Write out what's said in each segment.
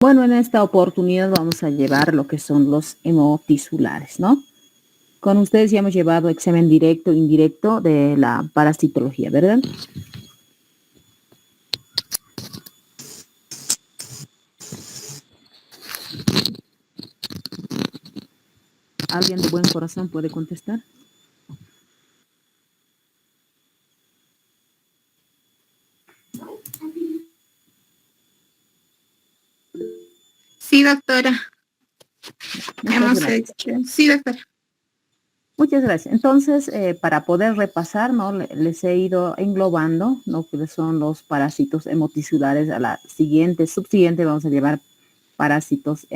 Bueno, en esta oportunidad vamos a llevar lo que son los hemotisulares, ¿no? Con ustedes ya hemos llevado examen directo e indirecto de la parasitología, ¿verdad? ¿Alguien de buen corazón puede contestar? Sí, doctora. Muchas Hemos gracias. hecho. Sí, doctora. Muchas gracias. Entonces, para poder repasar, ¿no? Les he ido englobando lo que son los parásitos hemotisulares. A la siguiente, subsiguiente, vamos a llevar parásitos,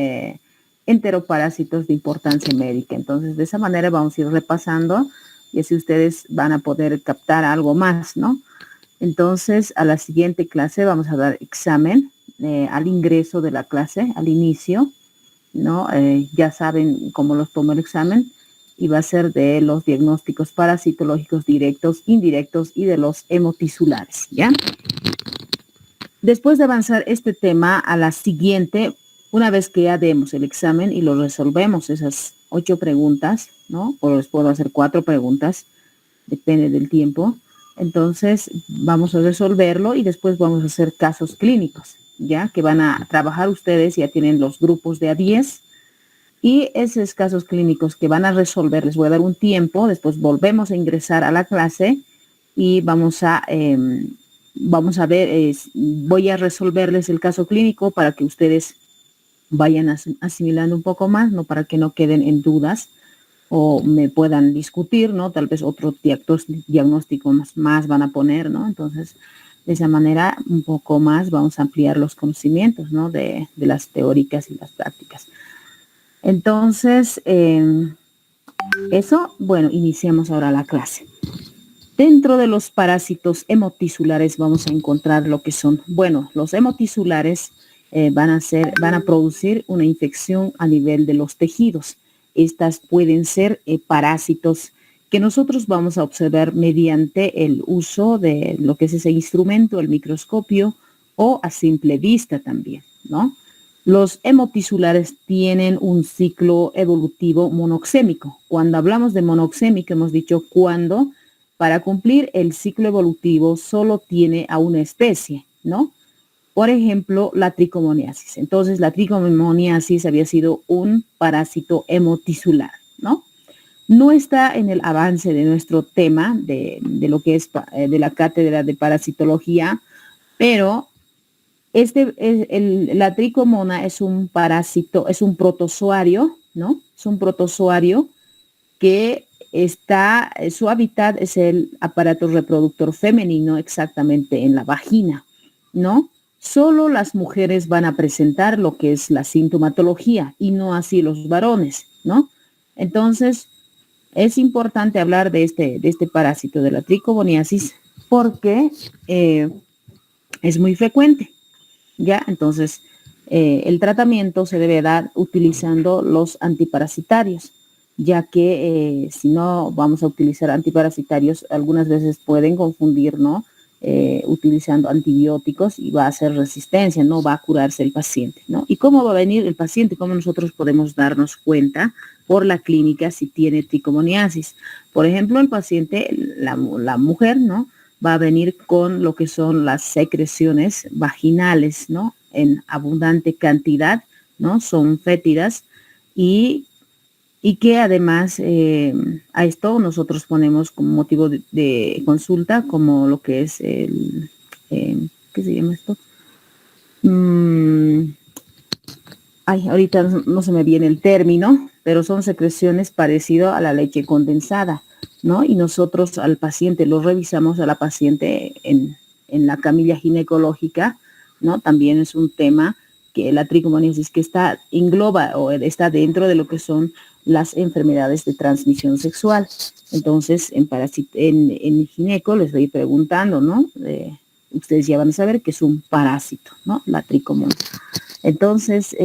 enteroparásitos de importancia médica. Entonces, de esa manera vamos a ir repasando y así ustedes van a poder captar algo más, ¿no? Entonces, a la siguiente clase vamos a dar examen al ingreso de la clase, al inicio, ¿no? Ya saben cómo los toma el examen y va a ser de los diagnósticos parasitológicos directos, indirectos y de los hemotisulares, ¿ya? Después de avanzar este tema a la siguiente, una vez que ya demos el examen y lo resolvemos, esas 8 preguntas, ¿no? O les puedo hacer 4 preguntas, depende del tiempo. Entonces, vamos a resolverlo y después vamos a hacer casos clínicos, ¿ya? Que van a trabajar ustedes, ya tienen los grupos de a 10 y esos casos clínicos que van a resolver, les voy a dar un tiempo, después volvemos a ingresar a la clase y vamos a ver, voy a resolverles el caso clínico para que ustedes vayan asimilando un poco más, ¿no? Para que no queden en dudas o me puedan discutir, ¿no? Tal vez otro diagnóstico más van a poner, ¿no? Entonces, de esa manera, un poco más vamos a ampliar los conocimientos, ¿no? De las teóricas y las prácticas. Entonces, eso, bueno, iniciamos ahora la clase. Dentro de los parásitos hemotisulares vamos a encontrar lo que son, bueno, los hemotisulares van a producir una infección a nivel de los tejidos. Estas pueden ser parásitos que nosotros vamos a observar mediante el uso de lo que es ese instrumento, el microscopio, o a simple vista también, ¿no? Los hemotisulares tienen un ciclo evolutivo monoxémico. Cuando hablamos de monoxémico, hemos dicho cuando para cumplir el ciclo evolutivo solo tiene a una especie, ¿no? Por ejemplo, la tricomoniasis. Entonces, la tricomoniasis había sido un parásito hemotisular, ¿no? No está en el avance de nuestro tema de lo que es de la cátedra de parasitología, pero la tricomona es un parásito, es un protozoario, ¿no? Es un protozoario que su hábitat es el aparato reproductor femenino, exactamente en la vagina, ¿no? Solo las mujeres van a presentar lo que es la sintomatología y no así los varones, ¿no? Entonces, es importante hablar de este parásito de la tricomoniasis porque es muy frecuente, ¿ya? Entonces, el tratamiento se debe dar utilizando los antiparasitarios, ya que si no vamos a utilizar antiparasitarios, algunas veces pueden confundir, ¿no? Utilizando antibióticos y va a hacer resistencia, no va a curarse el paciente, ¿no? ¿Y cómo va a venir el paciente? ¿Cómo nosotros podemos darnos cuenta por la clínica si tiene tricomoniasis? Por ejemplo, el paciente, la mujer, ¿no? Va a venir con lo que son las secreciones vaginales, ¿no? En abundante cantidad, ¿no? Son fétidas y, y que además a esto nosotros ponemos como motivo de consulta como lo que es ¿qué se llama esto? Ay, ahorita no se me viene el término, pero son secreciones parecido a la leche condensada, ¿no? Y nosotros al paciente, lo revisamos a la paciente en la camilla ginecológica, ¿no? También es un tema que la tricomoniasis que engloba o está dentro de lo que son las enfermedades de transmisión sexual. Entonces, en gineco les voy preguntando, ¿no? Ustedes ya van a saber que es un parásito, ¿no? La tricomoniasis. Entonces,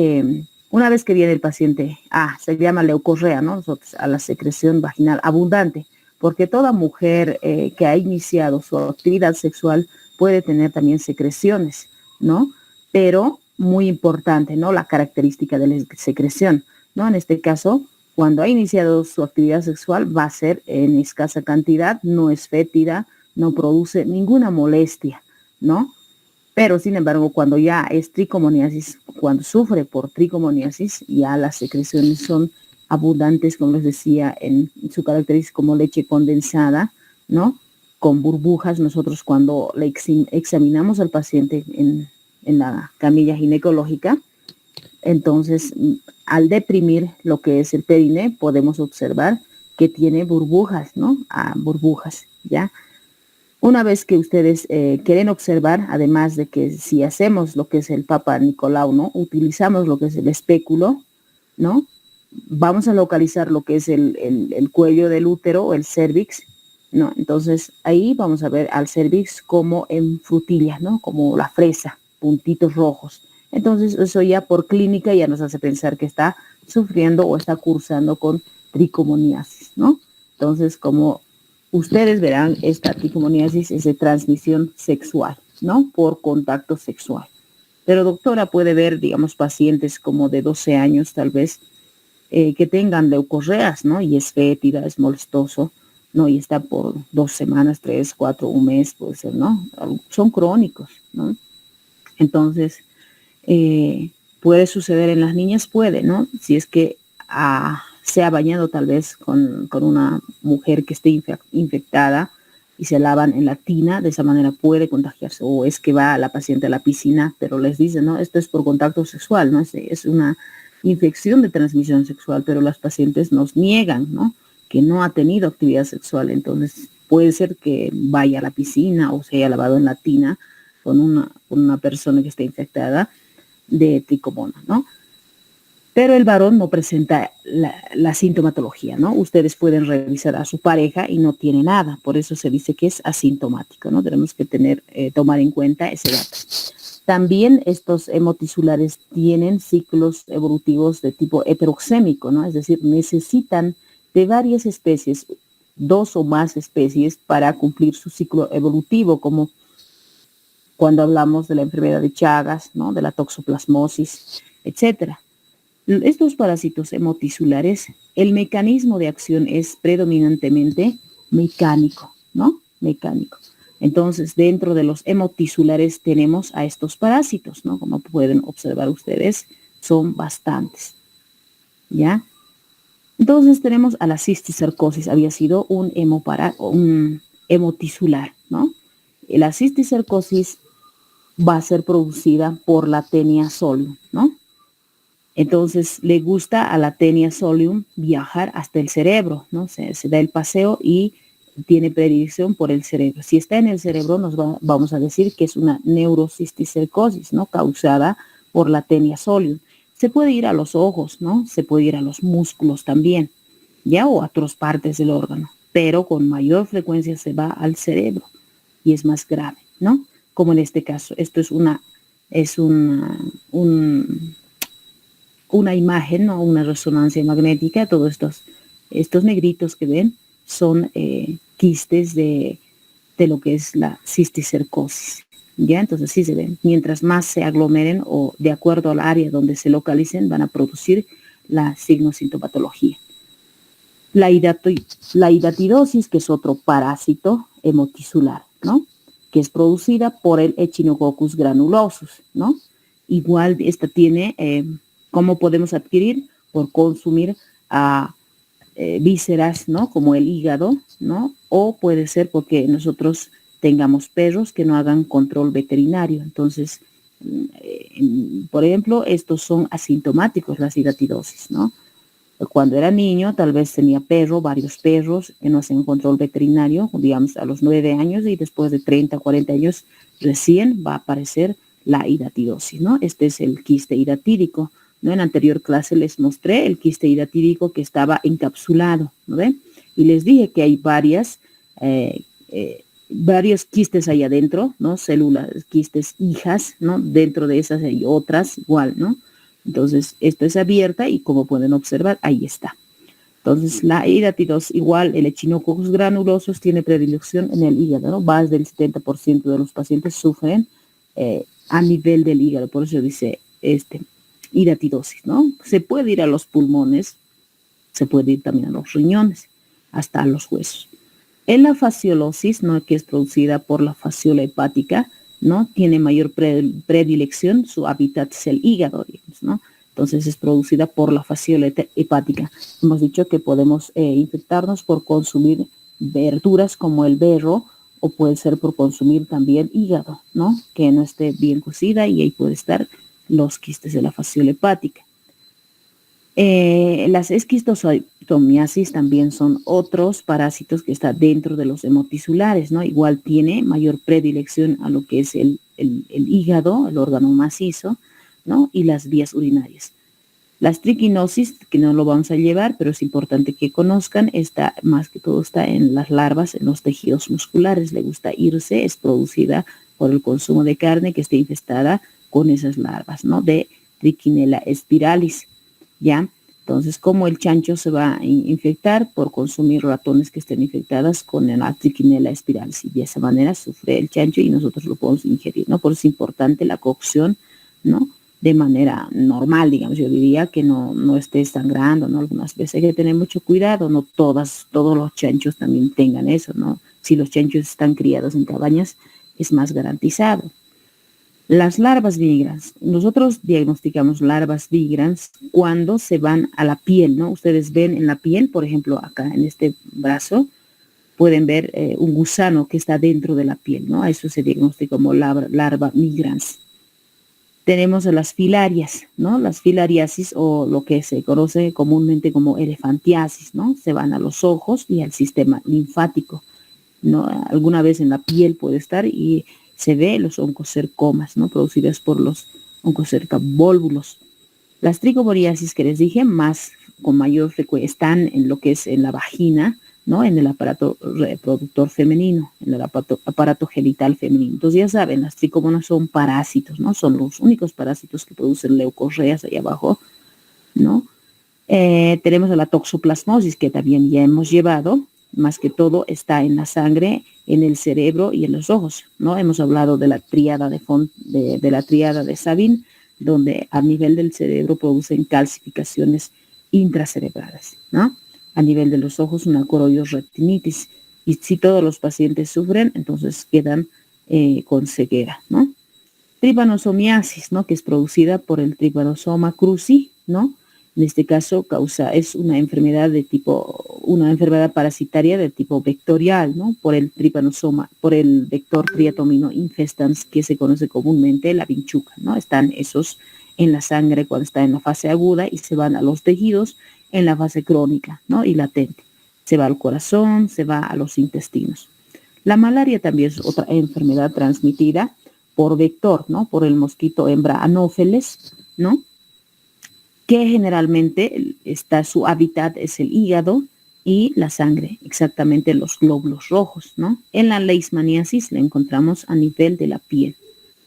una vez que viene el paciente, se llama leucorrea, ¿no? Nosotros, a la secreción vaginal abundante, porque toda mujer que ha iniciado su actividad sexual puede tener también secreciones, ¿no? Pero muy importante, ¿no? La característica de la secreción, ¿no? En este caso, cuando ha iniciado su actividad sexual, va a ser en escasa cantidad, no es fétida, no produce ninguna molestia, ¿no? Pero, sin embargo, cuando ya es tricomoniasis, cuando sufre por tricomoniasis, ya las secreciones son abundantes, como les decía, en su característica como leche condensada, ¿no? Con burbujas. Nosotros cuando le examinamos al paciente en la camilla ginecológica, entonces al deprimir lo que es el perine, podemos observar que tiene burbujas, ¿no? Burbujas, ¿ya? Una vez que ustedes quieren observar, además de que si hacemos lo que es el Papa Nicolau, ¿no? Utilizamos lo que es el espéculo, ¿no? Vamos a localizar lo que es el cuello del útero o el cervix, ¿no? Entonces ahí vamos a ver al cervix como en frutillas, ¿no? Como la fresa, puntitos rojos. Entonces eso ya por clínica ya nos hace pensar que está sufriendo o está cursando con tricomoniasis, ¿no? Entonces, como ustedes verán, esta tricomoniasis es de transmisión sexual, ¿no? Por contacto sexual. Pero doctora, puede ver, digamos, pacientes como de 12 años tal vez, que tengan leucorreas, ¿no? Y es fétida, es molestoso, ¿no? Y está por 2 semanas, 3, 4, un mes, puede ser, ¿no? Son crónicos, ¿no? Entonces, puede suceder en las niñas, puede, ¿no? Si es que se ha bañado tal vez con una mujer que esté infectada y se lavan en la tina, de esa manera puede contagiarse. O es que va la paciente a la piscina, pero les dicen, no, esto es por contacto sexual, ¿no? Es una infección de transmisión sexual, pero las pacientes nos niegan, ¿no? Que no ha tenido actividad sexual. Entonces puede ser que vaya a la piscina o se haya lavado en la tina con una persona que esté infectada de tricomona, ¿no? Pero el varón no presenta la sintomatología, ¿no? Ustedes pueden revisar a su pareja y no tiene nada, por eso se dice que es asintomático, ¿no? Tenemos que tomar en cuenta ese dato. También estos hemotisulares tienen ciclos evolutivos de tipo heteroxémico, ¿no? Es decir, necesitan de varias especies, 2 o más especies para cumplir su ciclo evolutivo, como cuando hablamos de la enfermedad de Chagas, ¿no? De la toxoplasmosis, etcétera. Estos parásitos hemotisulares, el mecanismo de acción es predominantemente mecánico, ¿no? Mecánico. Entonces, dentro de los hemotisulares tenemos a estos parásitos, ¿no? Como pueden observar ustedes, son bastantes, ¿ya? Entonces tenemos a la cisticercosis, había sido un hemotisular, ¿no? La cisticercosis va a ser producida por la Taenia solium, ¿no? Entonces le gusta a la Taenia solium viajar hasta el cerebro, ¿no? Se da el paseo y tiene predilección por el cerebro. Si está en el cerebro, vamos a decir que es una neurocisticercosis, ¿no? Causada por la Taenia solium. Se puede ir a los ojos, ¿no? Se puede ir a los músculos también, ya, o a otras partes del órgano, pero con mayor frecuencia se va al cerebro y es más grave, ¿no? Como en este caso, esto es una imagen, ¿no? Una resonancia magnética. Todos estos negritos que ven son quistes de lo que es la cisticercosis, ¿ya? Entonces sí se ven. Mientras más se aglomeren o de acuerdo al área donde se localicen, van a producir la signosintomatología. La hidatidosis, que es otro parásito hemotisular, ¿no? Que es producida por el Echinococcus granulosus, ¿no? Igual esta tiene, ¿cómo podemos adquirir? Por consumir vísceras, ¿no? Como el hígado, ¿no? O puede ser porque nosotros tengamos perros que no hagan control veterinario. Entonces, por ejemplo, estos son asintomáticos, las hidatidosis, ¿no? Cuando era niño, tal vez tenía varios perros que no hacen control veterinario, digamos a los 9 años, y después de 30, 40 años recién va a aparecer la hidatidosis, ¿no? Este es el quiste hidatídico, ¿no? En anterior clase les mostré el quiste hidatídico que estaba encapsulado, ¿no ven? Y les dije que hay varios quistes ahí adentro, ¿no? Células, quistes hijas, ¿no? Dentro de esas hay otras igual, ¿no? Entonces, esto es abierta y como pueden observar, ahí está. Entonces, la hidatidosis, igual el Echinococcus granulosus tiene predilección en el hígado, ¿no? Más del 70% de los pacientes sufren a nivel del hígado. Por eso dice hidatidosis, ¿no? Se puede ir a los pulmones, se puede ir también a los riñones, hasta a los huesos. En la fasciolosis, ¿no? Que es producida por la fasciola hepática, ¿no? Tiene mayor predilección, su hábitat es el hígado, digamos, ¿no? Entonces es producida por la fasciola hepática. Hemos dicho que podemos infectarnos por consumir verduras como el berro, o puede ser por consumir también hígado, ¿no? Que no esté bien cocida y ahí puede estar los quistes de la fasciola hepática. Las esquistosomiasis también son otros parásitos que están dentro de los hemotisulares, ¿no? Igual tiene mayor predilección a lo que es el hígado, el órgano macizo, ¿no? Y las vías urinarias. Las triquinosis, que no lo vamos a llevar, pero es importante que conozcan, más que todo está en las larvas, en los tejidos musculares. Le gusta irse, es producida por el consumo de carne que esté infestada con esas larvas, ¿no? De Trichinella spiralis, ¿ya? Entonces, ¿cómo el chancho se va a infectar? Por consumir ratones que estén infectadas con la Trichinella spiralis. Y de esa manera sufre el chancho y nosotros lo podemos ingerir, ¿no? Por eso es importante la cocción, ¿no? De manera normal, digamos, yo diría que no esté sangrando, ¿no? Algunas veces hay que tener mucho cuidado, no todos los chanchos también tengan eso, ¿no? Si los chanchos están criados en cabañas, es más garantizado. Las larvas migrans, nosotros diagnosticamos larvas migrans cuando se van a la piel, ¿no? Ustedes ven en la piel, por ejemplo, acá en este brazo, pueden ver un gusano que está dentro de la piel, ¿no? A eso se diagnostica como larva migrans. Tenemos las filarias, ¿no? Las filariasis, o lo que se conoce comúnmente como elefantiasis, ¿no? Se van a los ojos y al sistema linfático, ¿no? Alguna vez en la piel puede estar y se ve los oncocercomas, ¿no? Producidas por los oncocercabólvulos. Las tricomoniasis que les dije, con mayor frecuencia, están en lo que es en la vagina, ¿no? En el aparato reproductor femenino, en el aparato genital femenino. Entonces ya saben, las tricomonas son parásitos, ¿no? Son los únicos parásitos que producen leucorreas ahí abajo, ¿no? Tenemos a la toxoplasmosis, que también ya hemos llevado, más que todo está en la sangre, en el cerebro y en los ojos, ¿no? Hemos hablado de la tríada de la tríada de Sabin, donde a nivel del cerebro producen calcificaciones intracerebrales, ¿no? A nivel de los ojos, una coroides-retinitis. Y si todos los pacientes sufren, entonces quedan con ceguera, ¿no? Tripanosomiasis, ¿no? Que es producida por el Trypanosoma cruzi, ¿no? En este caso es una enfermedad parasitaria de tipo vectorial, ¿no? Por el vector Triatomino infestans, que se conoce comúnmente la vinchuca, ¿no? Están esos en la sangre cuando está en la fase aguda y se van a los tejidos en la fase crónica, ¿no? Y latente. Se va al corazón, se va a los intestinos. La malaria también es otra enfermedad transmitida por vector, ¿no? Por el mosquito hembra Anopheles, ¿no? Que generalmente su hábitat es el hígado y la sangre, exactamente los glóbulos rojos, ¿no? En la leishmaniasis la encontramos a nivel de la piel,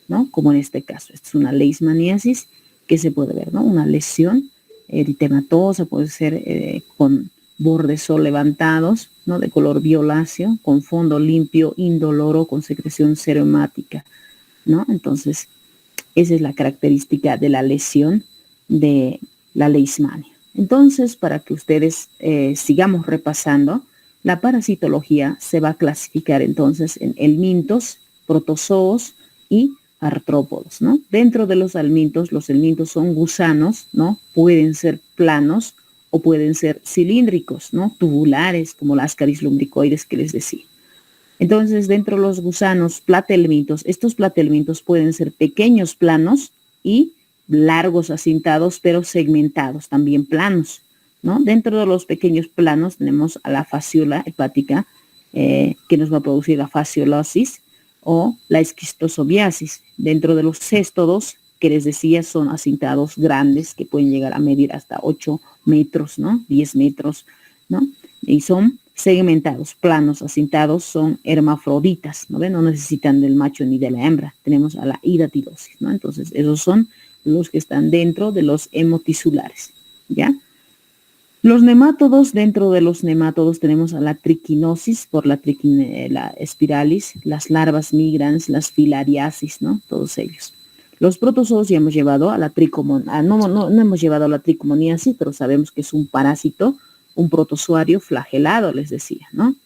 ¿no? Como en este caso, esta es una leishmaniasis que se puede ver, ¿no? Una lesión eritematosa, puede ser con bordes levantados, ¿no? De color violáceo, con fondo limpio, indoloro, con secreción seromática, ¿no? Entonces, esa es la característica de la lesión de la leishmania. Entonces, para que ustedes sigamos repasando, la parasitología se va a clasificar entonces en helmintos, protozoos y artrópodos, ¿no? Dentro de los helmintos son gusanos, ¿no? Pueden ser planos o pueden ser cilíndricos, ¿no? Tubulares, como las Ascaris lumbricoides que les decía. Entonces, dentro de los gusanos platelmintos, estos platelmintos pueden ser pequeños planos y largos acintados, pero segmentados, también planos, ¿no? Dentro de los pequeños planos tenemos a la fasciola hepática, que nos va a producir la fasciolosis o la esquistosomiasis. Dentro de los céstodos, que les decía, son acintados grandes que pueden llegar a medir hasta 8 metros, ¿no? 10 metros, ¿no? Y son segmentados, planos, acintados, son hermafroditas, ¿no ven? No necesitan del macho ni de la hembra. Tenemos a la hidatidosis, ¿no? Entonces, esos son los que están dentro de los hemotisulares, ¿ya? Los nemátodos, dentro de los nemátodos tenemos a la triquinosis por la Trichinella spiralis, las larvas migrans, las filariasis, ¿no? Todos ellos. Los protozoos ya hemos llevado a la tricomonía, no hemos llevado a la tricomoniasis, pero sabemos que es un parásito, un protozoario flagelado, les decía, ¿no?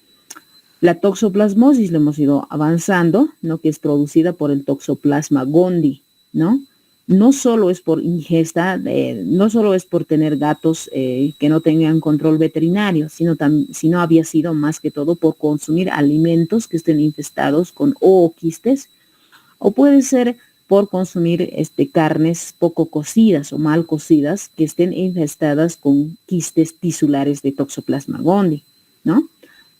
La toxoplasmosis lo hemos ido avanzando, ¿no? Que es producida por el Toxoplasma gondii, ¿no? No solo es por ingesta, no solo es por tener gatos que no tengan control veterinario, sino había sido más que todo por consumir alimentos que estén infestados con ooquistes, o puede ser por consumir carnes poco cocidas o mal cocidas que estén infestadas con quistes tisulares de Toxoplasma gondii, ¿no?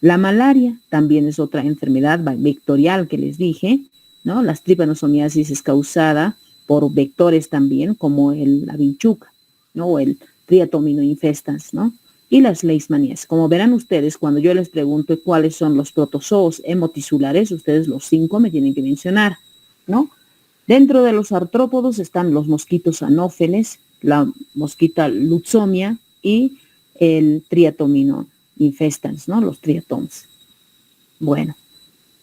La malaria también es otra enfermedad vectorial que les dije, ¿no? Las tripanosomiasis es causada por vectores también, como la vinchuca, ¿no? O el Triatomino infestans, ¿no? Y las leishmanias. Como verán ustedes, cuando yo les pregunto cuáles son los protozoos hemotisulares, ustedes los 5 me tienen que mencionar, ¿no? Dentro de los artrópodos están los mosquitos anófeles, la mosquita lutzomia y el Triatomino infestans, ¿no? Los triatoms. Bueno,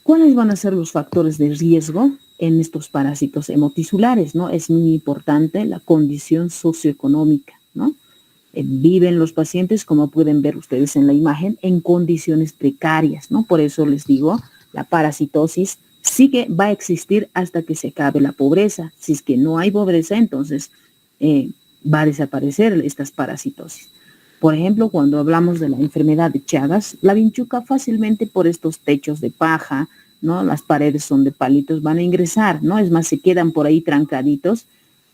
¿cuáles van a ser los factores de riesgo en estos parásitos hemotisulares, ¿no? Es muy importante la condición socioeconómica, ¿no? Viven los pacientes, como pueden ver ustedes en la imagen, en condiciones precarias, ¿no? Por eso les digo, la parasitosis sí que va a existir hasta que se acabe la pobreza. Si es que no hay pobreza, entonces va a desaparecer estas parasitosis. Por ejemplo, cuando hablamos de la enfermedad de Chagas, la vinchuca fácilmente por estos techos de paja, ¿no? Las paredes son de palitos, van a ingresar, ¿no? Es más, se quedan por ahí trancaditos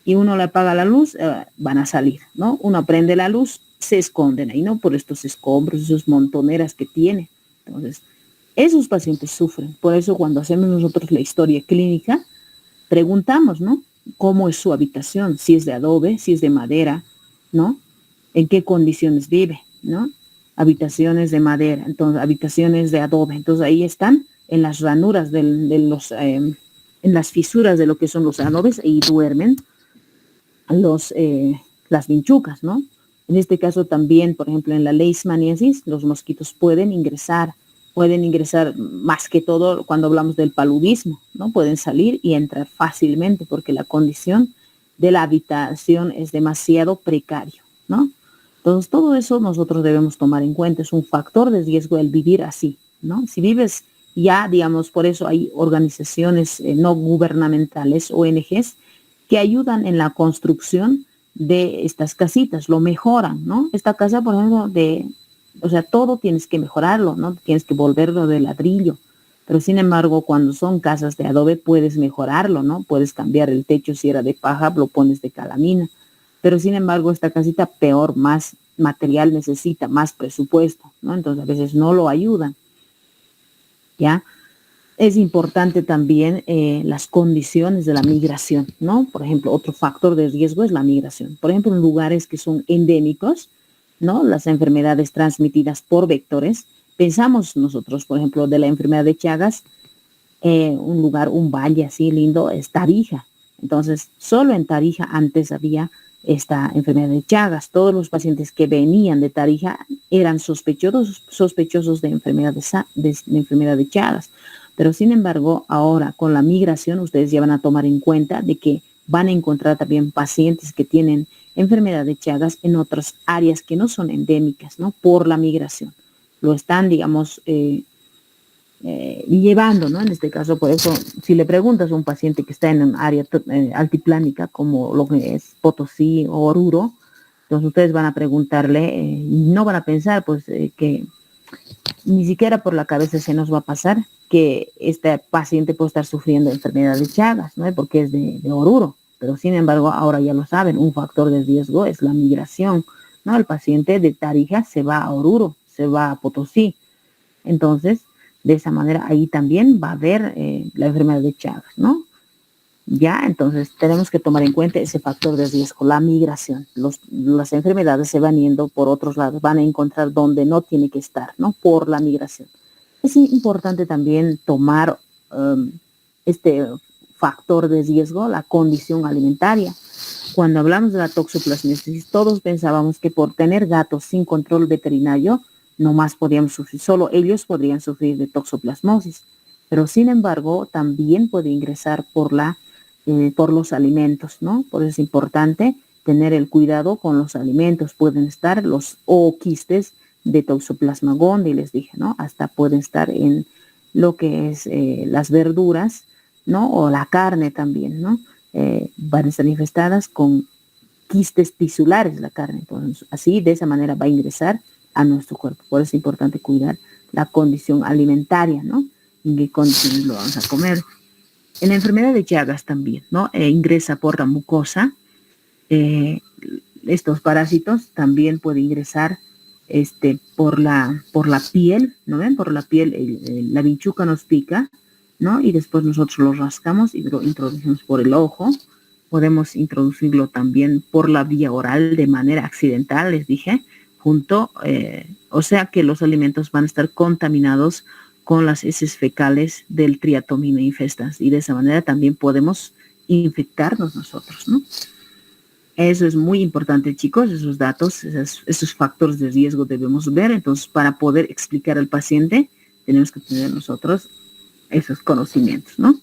y uno le apaga la luz, van a salir, ¿no? Uno prende la luz, se esconden ahí, ¿no? Por estos escombros, esos montoneras que tiene. Entonces, esos pacientes sufren. Por eso cuando hacemos nosotros la historia clínica, preguntamos, ¿no? ¿Cómo es su habitación? Si es de adobe, si es de madera, ¿no? ¿En qué condiciones vive, ¿no? Habitaciones de madera, entonces habitaciones de adobe. Entonces ahí están en las ranuras en las fisuras de lo que son los adobes y duermen las vinchucas, ¿no? En este caso también, por ejemplo, en la leishmaniasis, los mosquitos pueden ingresar más que todo cuando hablamos del paludismo, ¿no? Pueden salir y entrar fácilmente porque la condición de la habitación es demasiado precario, ¿no? Entonces, todo eso nosotros debemos tomar en cuenta, es un factor de riesgo el vivir así, ¿no? Si vives ya, digamos, por eso hay organizaciones no gubernamentales, ONGs, que ayudan en la construcción de estas casitas, lo mejoran, ¿no? Esta casa, por ejemplo, o sea, todo tienes que mejorarlo, ¿no? Tienes que volverlo de ladrillo, pero sin embargo, cuando son casas de adobe, puedes mejorarlo, ¿no? Puedes cambiar el techo, si era de paja, lo pones de calamina, pero sin embargo, esta casita peor, más material necesita, más presupuesto, ¿no? Entonces, a veces no lo ayudan, ¿ya? Es importante también las condiciones de la migración, ¿no? Por ejemplo, otro factor de riesgo es la migración. Por ejemplo, en lugares que son endémicos, ¿no? Las enfermedades transmitidas por vectores. Pensamos nosotros, por ejemplo, de la enfermedad de Chagas, un valle así lindo, es Tarija. Entonces, solo en Tarija antes había esta enfermedad de Chagas. Todos los pacientes que venían de Tarija eran sospechosos de enfermedad de Chagas. Pero sin embargo, ahora con la migración, ustedes ya van a tomar en cuenta de que van a encontrar también pacientes que tienen enfermedad de Chagas en otras áreas que no son endémicas, ¿no? Por la migración. Lo están, digamos, llevando, ¿no? En este caso, por eso, si le preguntas a un paciente que está en un área altiplánica, como lo que es Potosí o Oruro, entonces ustedes van a preguntarle, no van a pensar, pues, que ni siquiera por la cabeza se nos va a pasar que este paciente puede estar sufriendo enfermedad de Chagas, ¿no? Porque es de Oruro, pero sin embargo ahora ya lo saben, un factor de riesgo es la migración, ¿no? El paciente de Tarija se va a Oruro, se va a Potosí, entonces de esa manera ahí también va a haber la enfermedad de Chagas, ¿no? Ya, entonces tenemos que tomar en cuenta ese factor de riesgo, la migración. Las enfermedades se van yendo por otros lados, van a encontrar donde no tiene que estar, ¿no? Por la migración. Es importante también tomar este factor de riesgo, la condición alimentaria. Cuando hablamos de la toxoplasmosis, todos pensábamos que por tener gatos sin control veterinario, no más podíamos sufrir, solo ellos podrían sufrir de toxoplasmosis. Pero sin embargo, también puede ingresar por la por los alimentos, ¿no? Por eso es importante tener el cuidado con los alimentos. Pueden estar los ooquistes de Toxoplasma gondii, les dije, ¿no? Hasta pueden estar en lo que es las verduras, ¿no? O la carne también, ¿no? Van a estar infestadas con quistes tisulares la carne. Entonces, así, de esa manera va a ingresar a nuestro cuerpo. Por eso es importante cuidar la condición alimentaria, ¿no? En qué condiciones lo vamos a comer. En la enfermedad de Chagas también, ¿no? Ingresa por la mucosa. Estos parásitos también pueden ingresar por la piel, ¿no ven? Por la piel, la vinchuca nos pica, ¿no? Y después nosotros lo rascamos y lo introducimos por el ojo. Podemos introducirlo también por la vía oral de manera accidental, les dije, o sea que los alimentos van a estar contaminados con las heces fecales del Triatomina infestans y de esa manera también podemos infectarnos nosotros, ¿no? Eso es muy importante, chicos, esos datos, esos factores de riesgo debemos ver. Entonces, para poder explicar al paciente, tenemos que tener nosotros esos conocimientos, ¿no?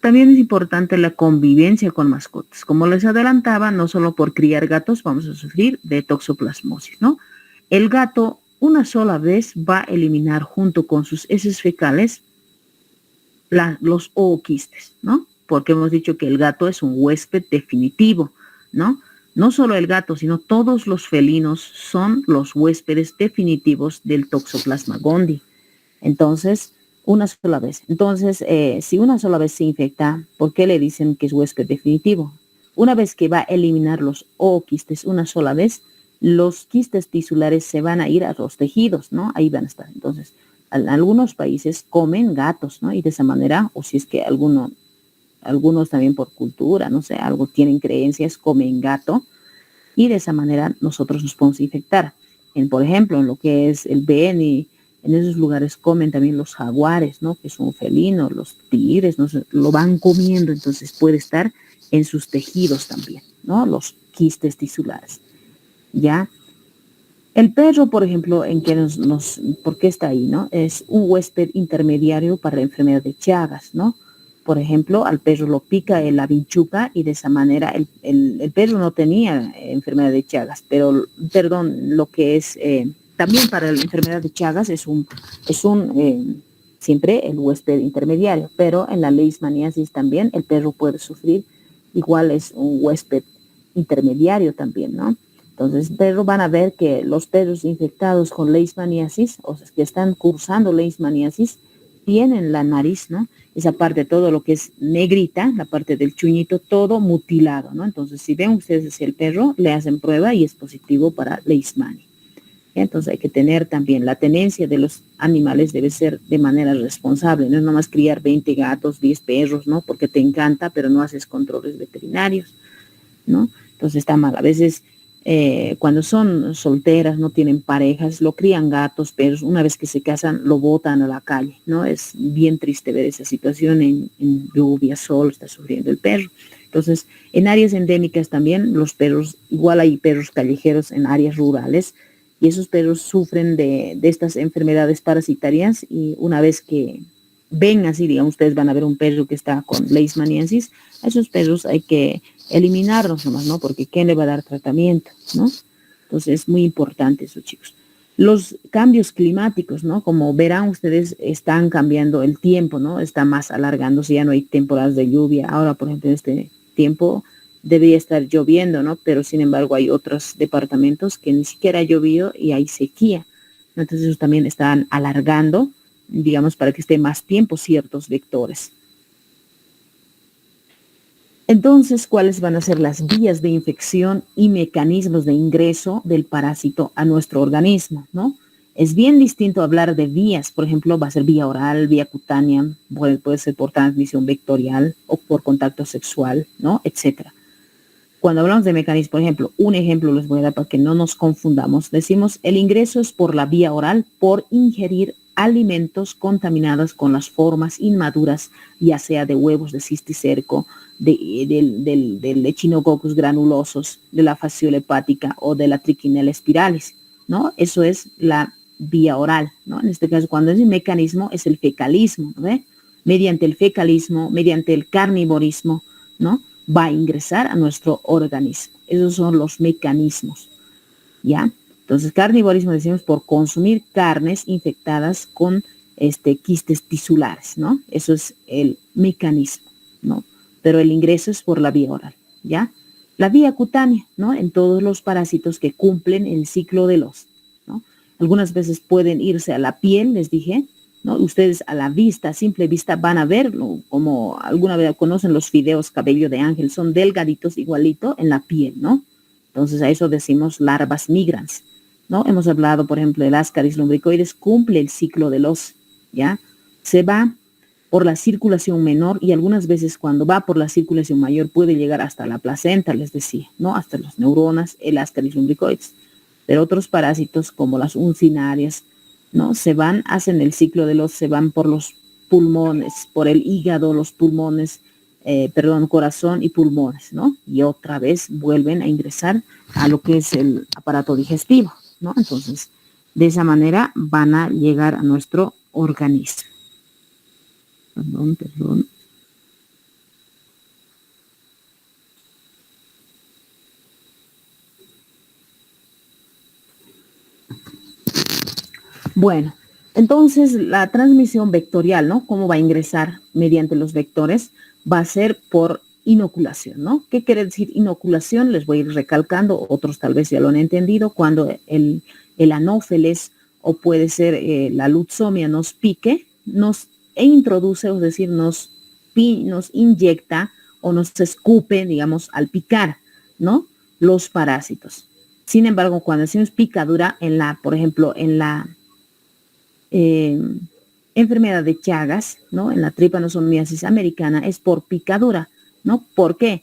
También es importante la convivencia con mascotas. Como les adelantaba, no solo por criar gatos vamos a sufrir de toxoplasmosis, ¿no? El gato una sola vez va a eliminar junto con sus heces fecales los ooquistes, ¿no? Porque hemos dicho que el gato es un huésped definitivo, ¿no? No solo el gato, sino todos los felinos son los huéspedes definitivos del Toxoplasma gondii. Entonces, una sola vez. Entonces, si una sola vez se infecta, ¿por qué le dicen que es huésped definitivo? Una vez que va a eliminar los ooquistes una sola vez, los quistes tisulares se van a ir a los tejidos, ¿no? Ahí van a estar. Entonces, algunos países comen gatos, ¿no? Y de esa manera, o si es que algunos también por cultura, no sé, algo tienen creencias, comen gato, y de esa manera nosotros nos podemos infectar. Por ejemplo, en lo que es el Beni, en esos lugares comen también los jaguares, ¿no? Que son felinos, los tigres, ¿no? Lo van comiendo, entonces puede estar en sus tejidos también, ¿no? Los quistes tisulares, ¿ya? El perro, por ejemplo, ¿por qué está ahí, no? Es un huésped intermediario para la enfermedad de Chagas, ¿no? Por ejemplo, al perro lo pica la vinchuca y de esa manera el perro no tenía enfermedad de Chagas, lo que es también para la enfermedad de Chagas es siempre el huésped intermediario, pero en la leishmaniasis también el perro puede sufrir, igual es un huésped intermediario también, ¿no? Entonces, van a ver que los perros infectados con leishmaniasis, o sea, que están cursando leishmaniasis, tienen la nariz, ¿no? Esa parte, todo lo que es negrita, la parte del chuñito, todo mutilado, ¿no? Entonces, si ven ustedes hacia el perro, le hacen prueba y es positivo para leishmania. Entonces, hay que tener también la tenencia de los animales debe ser de manera responsable, no es nomás criar 20 gatos, 10 perros, ¿no? Porque te encanta, pero no haces controles veterinarios, ¿no? Entonces, está mal. A veces, cuando son solteras, no tienen parejas, lo crían gatos, perros, una vez que se casan, lo botan a la calle, ¿no? Es bien triste ver esa situación en lluvia, sol, está sufriendo el perro. Entonces, en áreas endémicas también, los perros, igual hay perros callejeros en áreas rurales, y esos perros sufren de estas enfermedades parasitarias, y una vez que ven así, digamos, ustedes van a ver un perro que está con leishmaniasis, a esos perros hay que eliminarlos nomás, ¿no? Porque ¿quién le va a dar tratamiento, no? Entonces es muy importante eso, chicos. Los cambios climáticos, ¿no? Como verán ustedes, están cambiando el tiempo, ¿no? Está más alargándose, ya no hay temporadas de lluvia. Ahora, por ejemplo, en este tiempo debería estar lloviendo, ¿no? Pero sin embargo hay otros departamentos que ni siquiera ha llovido y hay sequía. Entonces eso también están alargando, digamos, para que esté más tiempo ciertos vectores. Entonces, ¿cuáles van a ser las vías de infección y mecanismos de ingreso del parásito a nuestro organismo, ¿no? Es bien distinto hablar de vías, por ejemplo, va a ser vía oral, vía cutánea, puede ser por transmisión vectorial o por contacto sexual, ¿no? Etcétera. Cuando hablamos de mecanismos, por ejemplo, un ejemplo les voy a dar para que no nos confundamos. Decimos, el ingreso es por la vía oral, por ingerir alimentos contaminados con las formas inmaduras, ya sea de huevos de cisticerco, del Echinococcus granulosos, de la fasciola hepática o de la Trichinella spiralis, ¿no? Eso es la vía oral, ¿no? En este caso, cuando es el mecanismo, es el fecalismo, ¿no? Mediante el fecalismo, mediante el carnivorismo, ¿no? Va a ingresar a nuestro organismo. Esos son los mecanismos, ¿ya? Entonces, carnivorismo decimos por consumir carnes infectadas con quistes tisulares, ¿no? Eso es el mecanismo, ¿no? Pero el ingreso es por la vía oral, ¿ya? La vía cutánea, ¿no? En todos los parásitos que cumplen el ciclo de los, ¿no? Algunas veces pueden irse a la piel, les dije, ¿no? Ustedes a la vista, a simple vista, van a verlo, como alguna vez conocen los fideos cabello de ángel, son delgaditos igualito en la piel, ¿no? Entonces a eso decimos larvas migrans, ¿no? Hemos hablado, por ejemplo, del Ascaris lumbricoides, cumple el ciclo de los, ¿ya? Se va por la circulación menor y algunas veces cuando va por la circulación mayor puede llegar hasta la placenta, les decía, ¿no? Hasta las neuronas, el Ascaris lumbricoides. Pero otros parásitos como las uncinarias, ¿no? Se van, hacen el ciclo de los, se van por los pulmones, por el hígado, los pulmones, corazón y pulmones, ¿no? Y otra vez vuelven a ingresar a lo que es el aparato digestivo, ¿no? Entonces, de esa manera van a llegar a nuestro organismo. Perdón. Bueno, entonces la transmisión vectorial, ¿no? ¿Cómo va a ingresar mediante los vectores? Va a ser por inoculación, ¿no? ¿Qué quiere decir inoculación? Les voy a ir recalcando, otros tal vez ya lo han entendido, cuando el anófeles o puede ser la lutzomia nos pique, nos introduce, es decir, nos inyecta o nos escupe, digamos, al picar, ¿no? Los parásitos. Sin embargo, cuando decimos picadura, por ejemplo, en la enfermedad de Chagas, ¿no? En la tripanosomiasis americana es por picadura, ¿no? ¿Por qué?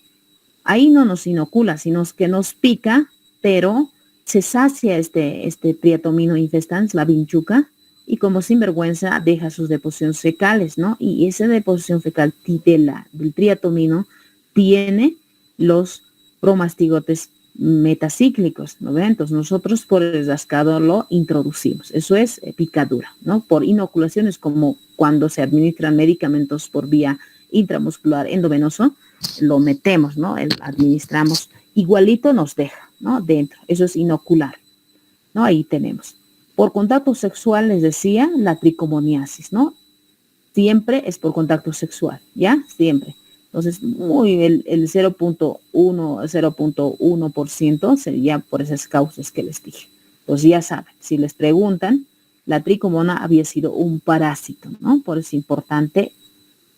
Ahí no nos inocula, sino que nos pica, pero se sacia este triatomino infestans, la vinchuca, y como sinvergüenza deja sus deposiciones fecales, ¿no? Y esa deposición fecal del triatomino tiene los promastigotes metacíclicos, ¿no ven? Entonces nosotros por el rascado lo introducimos. Eso es picadura, ¿no? Por inoculación es como cuando se administran medicamentos por vía intramuscular endovenoso, lo metemos, ¿no? Administramos, igualito nos deja, ¿no? Dentro, eso es inocular, ¿no? Ahí tenemos. Por contacto sexual, les decía, la tricomoniasis, ¿no? Siempre es por contacto sexual, ¿ya? Siempre. Entonces, el 0.1% sería por esas causas que les dije. Entonces, ya saben, si les preguntan, la tricomona había sido un parásito, ¿no? Por eso es importante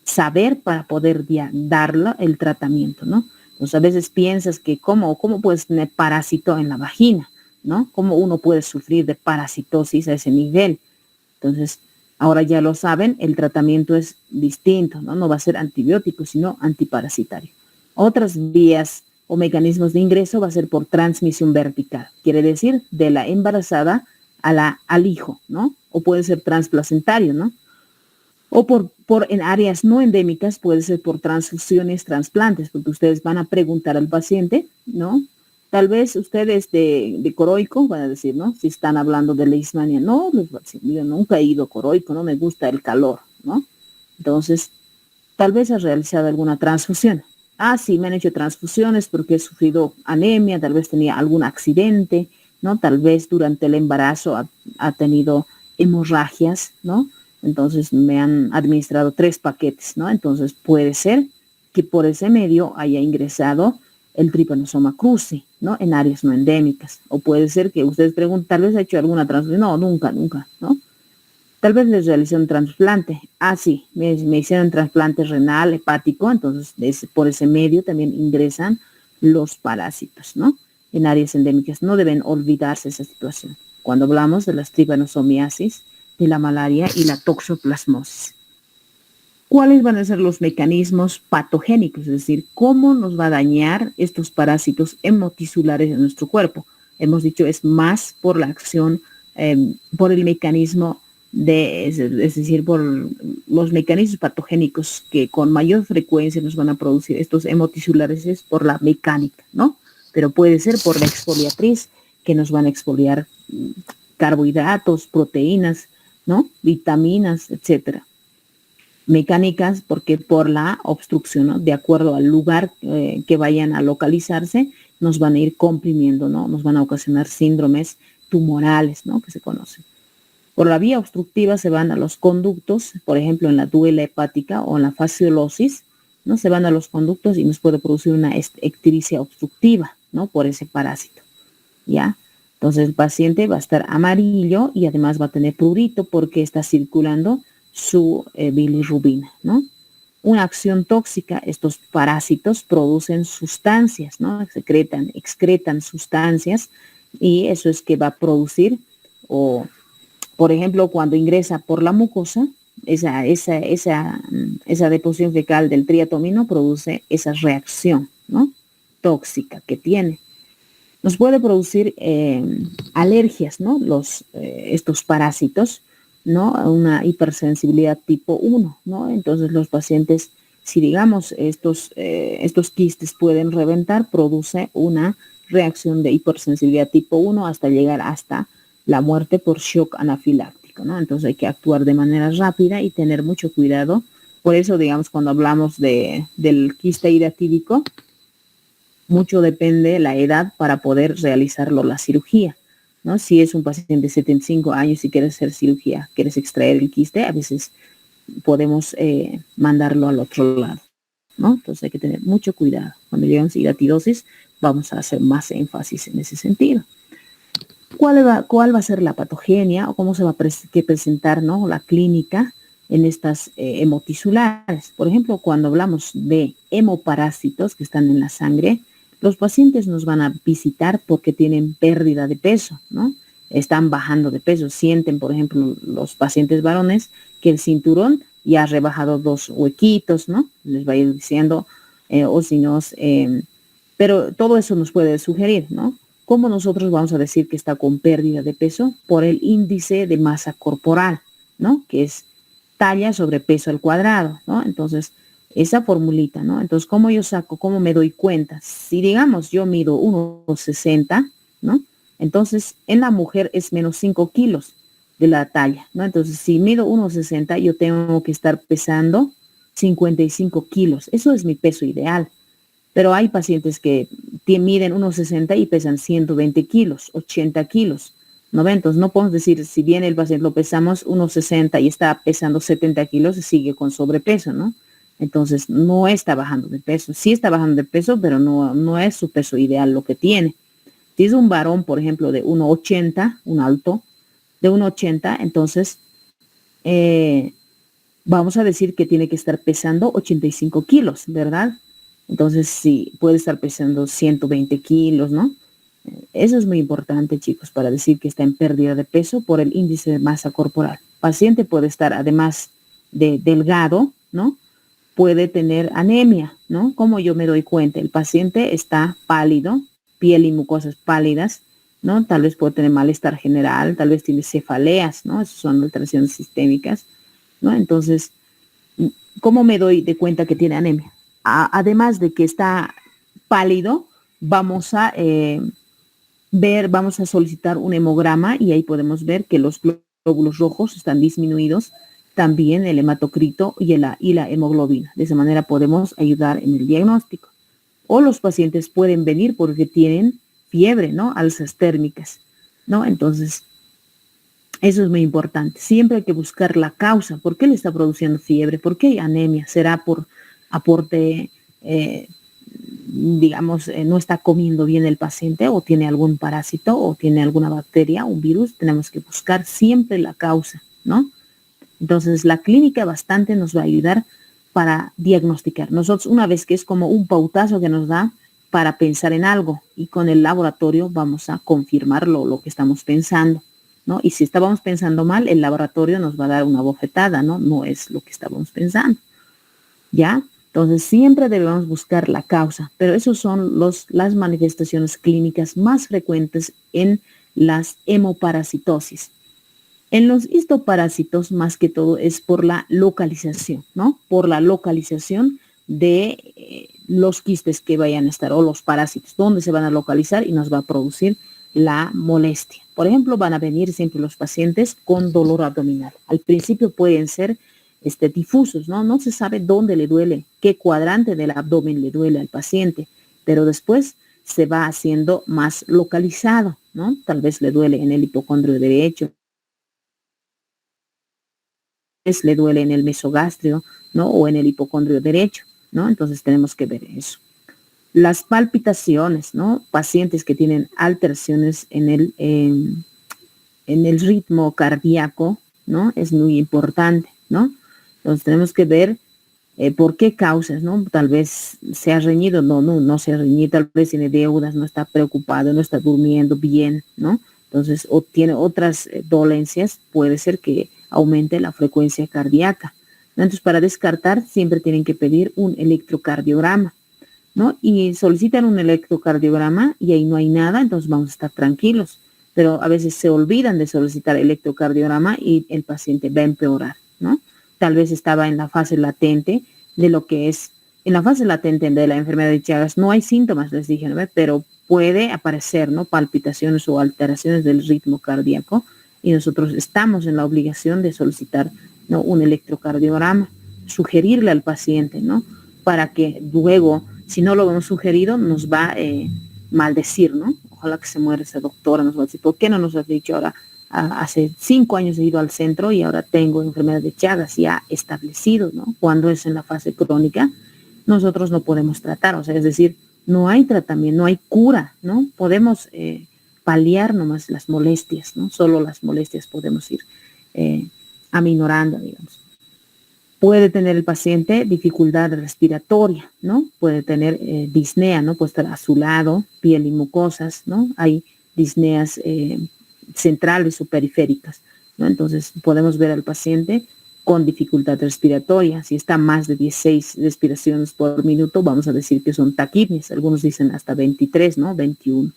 saber para poder darle el tratamiento, ¿no? Entonces, a veces piensas que ¿cómo puedes tener parásito en la vagina, ¿no? ¿Cómo uno puede sufrir de parasitosis a ese nivel? Entonces, ahora ya lo saben, el tratamiento es distinto, ¿no? No va a ser antibiótico, sino antiparasitario. Otras vías o mecanismos de ingreso va a ser por transmisión vertical, quiere decir de la embarazada al hijo, ¿no? O puede ser transplacentario, ¿no? O en áreas no endémicas puede ser por transfusiones, trasplantes, porque ustedes van a preguntar al paciente, ¿no? Tal vez ustedes de Coroico van a decir, ¿no? Si están hablando de leishmania, no, yo nunca he ido a Coroico, no me gusta el calor, ¿no? Entonces, tal vez has realizado alguna transfusión. Ah, sí, me han hecho transfusiones porque he sufrido anemia, tal vez tenía algún accidente, ¿no? Tal vez durante el embarazo ha tenido hemorragias, ¿no? Entonces me han administrado 3 paquetes, ¿no? Entonces puede ser que por ese medio haya ingresado el Trypanosoma cruzi, ¿no? En áreas no endémicas. O puede ser que ustedes pregunten, tal vez ha hecho alguna transfusión. No, nunca, ¿no? Tal vez les realicé un trasplante. Ah, sí, me hicieron trasplante renal, hepático, entonces por ese medio también ingresan los parásitos, ¿no? En áreas endémicas. No deben olvidarse esa situación. Cuando hablamos de las tripanosomiasis, de la malaria y la toxoplasmosis. ¿Cuáles van a ser los mecanismos patogénicos? Es decir, ¿cómo nos va a dañar estos parásitos hemotisulares en nuestro cuerpo? Hemos dicho, es más por la acción, por el mecanismo es decir, por los mecanismos patogénicos que con mayor frecuencia nos van a producir estos hemotisulares es por la mecánica, ¿no? Pero puede ser por la exfoliatriz, que nos van a exfoliar carbohidratos, proteínas, ¿no? Vitaminas, etcétera. mecánicas, porque por la obstrucción, ¿no? De acuerdo al lugar que vayan a localizarse, nos van a ir comprimiendo, ¿no? Nos van a ocasionar síndromes tumorales, ¿no? Que se conocen. Por la vía obstructiva se van a los conductos, por ejemplo, en la duela hepática o en la fasciolosis, ¿no? Se van a los conductos y nos puede producir una ictericia obstructiva, ¿no? Por ese parásito, ¿ya? Entonces el paciente va a estar amarillo y además va a tener prurito porque está circulando su bilirrubina, ¿no? Una acción tóxica, estos parásitos producen sustancias, ¿no? Excretan sustancias y eso es que va a producir, o por ejemplo, cuando ingresa por la mucosa, esa deposición fecal del triatomino produce esa reacción, ¿no? Tóxica que tiene. Nos puede producir alergias, ¿no? Estos parásitos, ¿no? Una hipersensibilidad tipo 1, ¿no? Entonces los pacientes, si digamos estos quistes pueden reventar, produce una reacción de hipersensibilidad tipo 1 hasta llegar hasta la muerte por shock anafiláctico, ¿no? Entonces hay que actuar de manera rápida y tener mucho cuidado. Por eso, digamos, cuando hablamos del quiste hidatídico, mucho depende de la edad para poder realizarlo la cirugía, ¿no? Si es un paciente de 75 años y quieres hacer cirugía, quieres extraer el quiste, a veces podemos mandarlo al otro lado, ¿no? Entonces hay que tener mucho cuidado. Cuando llegamos a hidatidosis, vamos a hacer más énfasis en ese sentido. ¿Cuál va a ser la patogenia o cómo se va a presentar, ¿no? La clínica en estas hemotisulares? Por ejemplo, cuando hablamos de hemoparásitos que están en la sangre, los pacientes nos van a visitar porque tienen pérdida de peso, ¿no? Están bajando de peso. Sienten, por ejemplo, los pacientes varones que el cinturón ya ha rebajado 2 huequitos, ¿no? Les va a ir diciendo, o si no, pero todo eso nos puede sugerir, ¿no? ¿Cómo nosotros vamos a decir que está con pérdida de peso? Por el índice de masa corporal, ¿no? Que es talla sobre peso al cuadrado, ¿no? Entonces, esa formulita, ¿no? Entonces, ¿cómo yo saco? ¿Cómo me doy cuenta? Si, digamos, yo mido 1,60, ¿no? Entonces, en la mujer es menos 5 kilos de la talla, ¿no? Entonces, si mido 1,60, yo tengo que estar pesando 55 kilos. Eso es mi peso ideal. Pero hay pacientes que miden 1,60 y pesan 120 kilos, 80 kilos, ¿no ven? Entonces no podemos decir, si bien el paciente lo pesamos 1,60 y está pesando 70 kilos, sigue con sobrepeso, ¿no? Entonces no está bajando de peso. Sí está bajando de peso, pero no es su peso ideal lo que tiene. Si es un varón, por ejemplo, de 1,80, un alto, de 1,80, entonces vamos a decir que tiene que estar pesando 85 kilos, ¿verdad? Entonces, sí, puede estar pesando 120 kilos, ¿no? Eso es muy importante, chicos, para decir que está en pérdida de peso por el índice de masa corporal. Paciente puede estar, además de delgado, ¿no? Puede tener anemia, ¿no? ¿Cómo yo me doy cuenta? El paciente está pálido, piel y mucosas pálidas, ¿no? Tal vez puede tener malestar general, tal vez tiene cefaleas, ¿no? Esas son alteraciones sistémicas, ¿no? Entonces, ¿cómo me doy de cuenta que tiene anemia? Además de que está pálido, vamos a solicitar un hemograma y ahí podemos ver que los glóbulos rojos están disminuidos, también el hematocrito y la hemoglobina. De esa manera podemos ayudar en el diagnóstico. O los pacientes pueden venir porque tienen fiebre, ¿no? Alzas térmicas, ¿no? Entonces, eso es muy importante. Siempre hay que buscar la causa. ¿Por qué le está produciendo fiebre? ¿Por qué hay anemia? ¿Será por aporte, digamos, no está comiendo bien el paciente o tiene algún parásito o tiene alguna bacteria, un virus? Tenemos que buscar siempre la causa, ¿no? Entonces, la clínica bastante nos va a ayudar para diagnosticar. Nosotros, una vez que es como un pautazo que nos da para pensar en algo y con el laboratorio vamos a confirmar lo que estamos pensando, ¿no? Y si estábamos pensando mal, el laboratorio nos va a dar una bofetada, ¿no? No es lo que estábamos pensando, ¿ya? Entonces, siempre debemos buscar la causa, pero esos son las manifestaciones clínicas más frecuentes en las hemoparasitosis. En los histoparásitos, más que todo, es por la localización, ¿no? Por la localización de los quistes que vayan a estar, o los parásitos, donde se van a localizar y nos va a producir la molestia. Por ejemplo, van a venir siempre los pacientes con dolor abdominal. Al principio pueden ser difusos, ¿no? No se sabe dónde le duele, qué cuadrante del abdomen le duele al paciente, pero después se va haciendo más localizado, ¿no? Tal vez le duele en el hipocondrio derecho, le duele en el mesogastrio, ¿no? O en el hipocondrio derecho, ¿no? Entonces tenemos que ver eso. Las palpitaciones, ¿no? Pacientes que tienen alteraciones en el ritmo cardíaco, ¿no? Es muy importante, ¿no? Entonces tenemos que ver por qué causas, ¿no? Tal vez se ha reñido, no se ha reñido, tal vez tiene deudas, no está preocupado, no está durmiendo bien, ¿no? Entonces, o tiene otras dolencias, puede ser que aumente la frecuencia cardíaca, ¿no? Entonces, para descartar, siempre tienen que pedir un electrocardiograma, ¿no? Y solicitan un electrocardiograma y ahí no hay nada, entonces vamos a estar tranquilos. Pero a veces se olvidan de solicitar electrocardiograma y el paciente va a empeorar, ¿no? Tal vez estaba en la fase latente de lo que es, en la fase latente de la enfermedad de Chagas no hay síntomas, les dije, ¿no? Pero puede aparecer, ¿no? Palpitaciones o alteraciones del ritmo cardíaco y nosotros estamos en la obligación de solicitar, ¿no? Un electrocardiograma, sugerirle al paciente, ¿no? Para que luego, si no lo hemos sugerido, nos va a maldecir, ¿no? Ojalá que se muera esa doctora, nos va a decir, ¿por qué no nos has dicho ahora? Hace 5 años he ido al centro y ahora tengo enfermedad de Chagas ya establecido, ¿no? Cuando es en la fase crónica, nosotros no podemos tratar, o sea, es decir, no hay tratamiento, no hay cura, ¿no? Podemos paliar nomás las molestias, ¿no? Solo las molestias podemos ir aminorando, digamos. Puede tener el paciente dificultad respiratoria, ¿no? Puede tener disnea, ¿no? Puede estar azulado, piel y mucosas, ¿no? Hay disneas centrales o periféricas, ¿no? Entonces podemos ver al paciente con dificultad respiratoria. Si está más de 16 respiraciones por minuto, vamos a decir que son taquipnias. Algunos dicen hasta 23, ¿no? 21.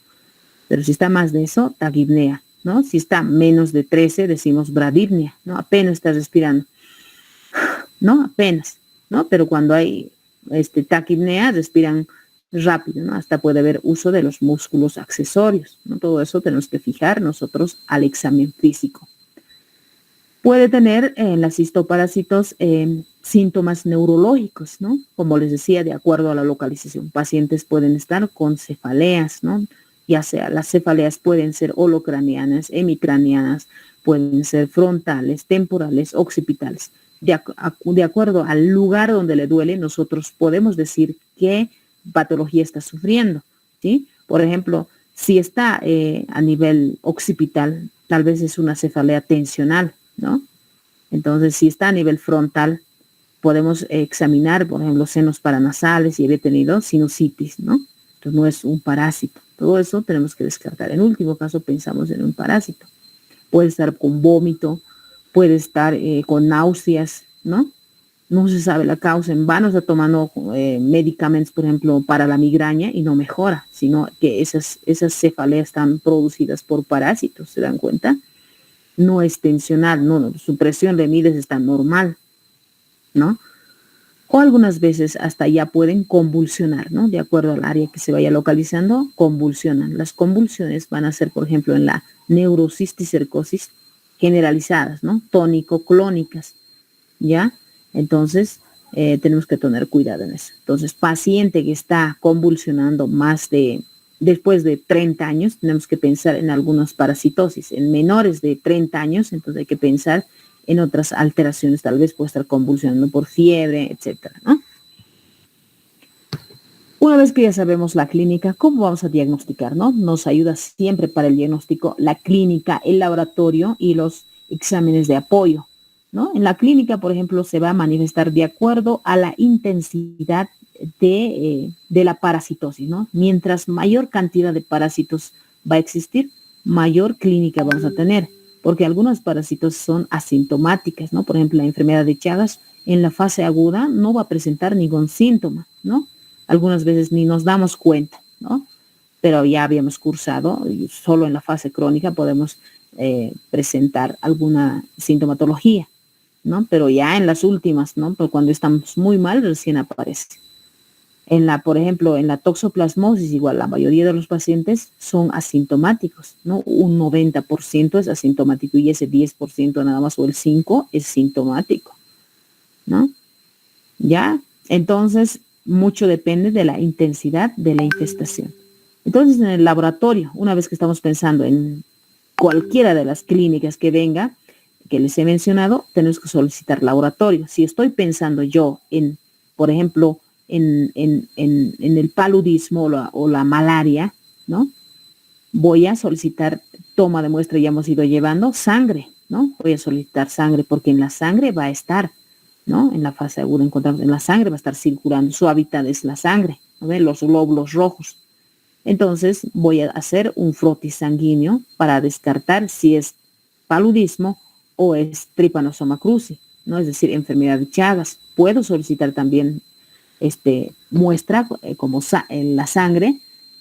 Pero si está más de eso, taquipnea, ¿no? Si está menos de 13, decimos bradipnia, ¿no? Apenas está respirando, ¿no? Apenas, ¿no? Pero cuando hay taquipnea, respiran rápido, ¿no? Hasta puede haber uso de los músculos accesorios, ¿no? Todo eso tenemos que fijar nosotros al examen físico. Puede tener en las histoparásitos síntomas neurológicos, ¿no? Como les decía, de acuerdo a la localización, pacientes pueden estar con cefaleas, ¿no? Ya sea las cefaleas pueden ser holocranianas, hemicranianas, pueden ser frontales, temporales, occipitales. De acuerdo al lugar donde le duele, nosotros podemos decir qué patología está sufriendo, ¿sí? Por ejemplo, si está a nivel occipital, tal vez es una cefalea tensional, ¿no? Entonces, si está a nivel frontal, podemos examinar, por ejemplo, senos paranasales y había tenido sinusitis, ¿no? Entonces, no es un parásito. Todo eso tenemos que descartar. En último caso, pensamos en un parásito. Puede estar con vómito, puede estar con náuseas, ¿no? No se sabe la causa. En vano está tomando medicamentos, por ejemplo, para la migraña y no mejora, sino que esas cefaleas están producidas por parásitos, ¿se dan cuenta? No es tensional, no, su presión de Mides está normal, ¿no? O algunas veces hasta ya pueden convulsionar, ¿no? De acuerdo al área que se vaya localizando, convulsionan. Las convulsiones van a ser, por ejemplo, en la neurocisticercosis generalizadas, ¿no? Tónico-clónicas, ¿ya? Entonces, tenemos que tener cuidado en eso. Entonces, paciente que está convulsionando después de 30 años, tenemos que pensar en algunas parasitosis. En menores de 30 años, entonces hay que pensar en otras alteraciones, tal vez puede estar convulsionando por fiebre, etcétera, ¿no? Una vez que ya sabemos la clínica, ¿cómo vamos a diagnosticar, no? Nos ayuda siempre para el diagnóstico la clínica, el laboratorio y los exámenes de apoyo, ¿no? En la clínica, por ejemplo, se va a manifestar de acuerdo a la intensidad de la parasitosis, ¿no? Mientras mayor cantidad de parásitos va a existir, mayor clínica vamos a tener, porque algunos parásitos son asintomáticas, ¿no? Por ejemplo, la enfermedad de Chagas en la fase aguda no va a presentar ningún síntoma, ¿no? Algunas veces ni nos damos cuenta, ¿no? Pero ya habíamos cursado y solo en la fase crónica podemos presentar alguna sintomatología, ¿no? Pero ya en las últimas, ¿no? Pero cuando estamos muy mal, recién aparece. Por ejemplo, en la toxoplasmosis, igual la mayoría de los pacientes son asintomáticos, ¿no? Un 90% es asintomático y ese 10% nada más o el 5% es sintomático, ¿no? ¿Ya? Entonces, mucho depende de la intensidad de la infestación. Entonces, en el laboratorio, una vez que estamos pensando en cualquiera de las clínicas que venga, que les he mencionado, tenemos que solicitar laboratorio. Si estoy pensando yo en, por ejemplo, en el paludismo o la malaria, ¿no? Voy a solicitar toma de muestra, ya hemos ido llevando sangre, ¿no? Voy a solicitar sangre porque en la sangre va a estar, ¿no? En la fase aguda encontramos, en la sangre va a estar circulando, su hábitat es la sangre, ¿no? Los glóbulos rojos. Entonces voy a hacer un frotis sanguíneo para descartar si es paludismo o es Trypanosoma cruzi, ¿no? Es decir, enfermedad de Chagas. Puedo solicitar también muestra como en la sangre,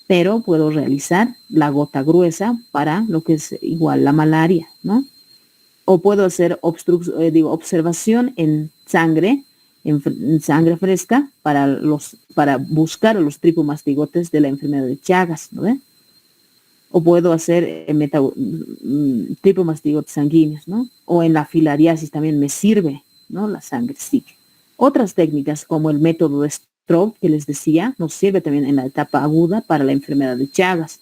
pero puedo realizar la gota gruesa para lo que es igual la malaria, ¿no? O puedo hacer observación en sangre fresca para buscar los tripomastigotes de la enfermedad de Chagas, ¿no ve? O puedo hacer tripomastigotes sanguíneos, ¿no? O en la filariasis también me sirve, ¿no? La sangre sí. Otras técnicas como el método de Stroke, que les decía, nos sirve también en la etapa aguda para la enfermedad de Chagas.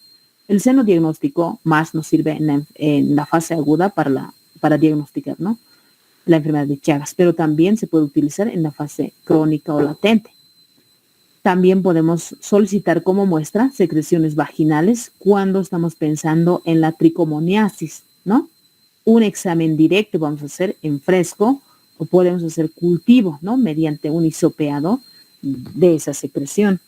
El seno diagnóstico más nos sirve en la fase aguda para diagnosticar, ¿no? La enfermedad de Chagas, pero también se puede utilizar en la fase crónica o latente. También podemos solicitar como muestra secreciones vaginales cuando estamos pensando en la tricomoniasis, ¿no? Un examen directo vamos a hacer en fresco o podemos hacer cultivo, ¿no? Mediante un hisopeado de esa secreción.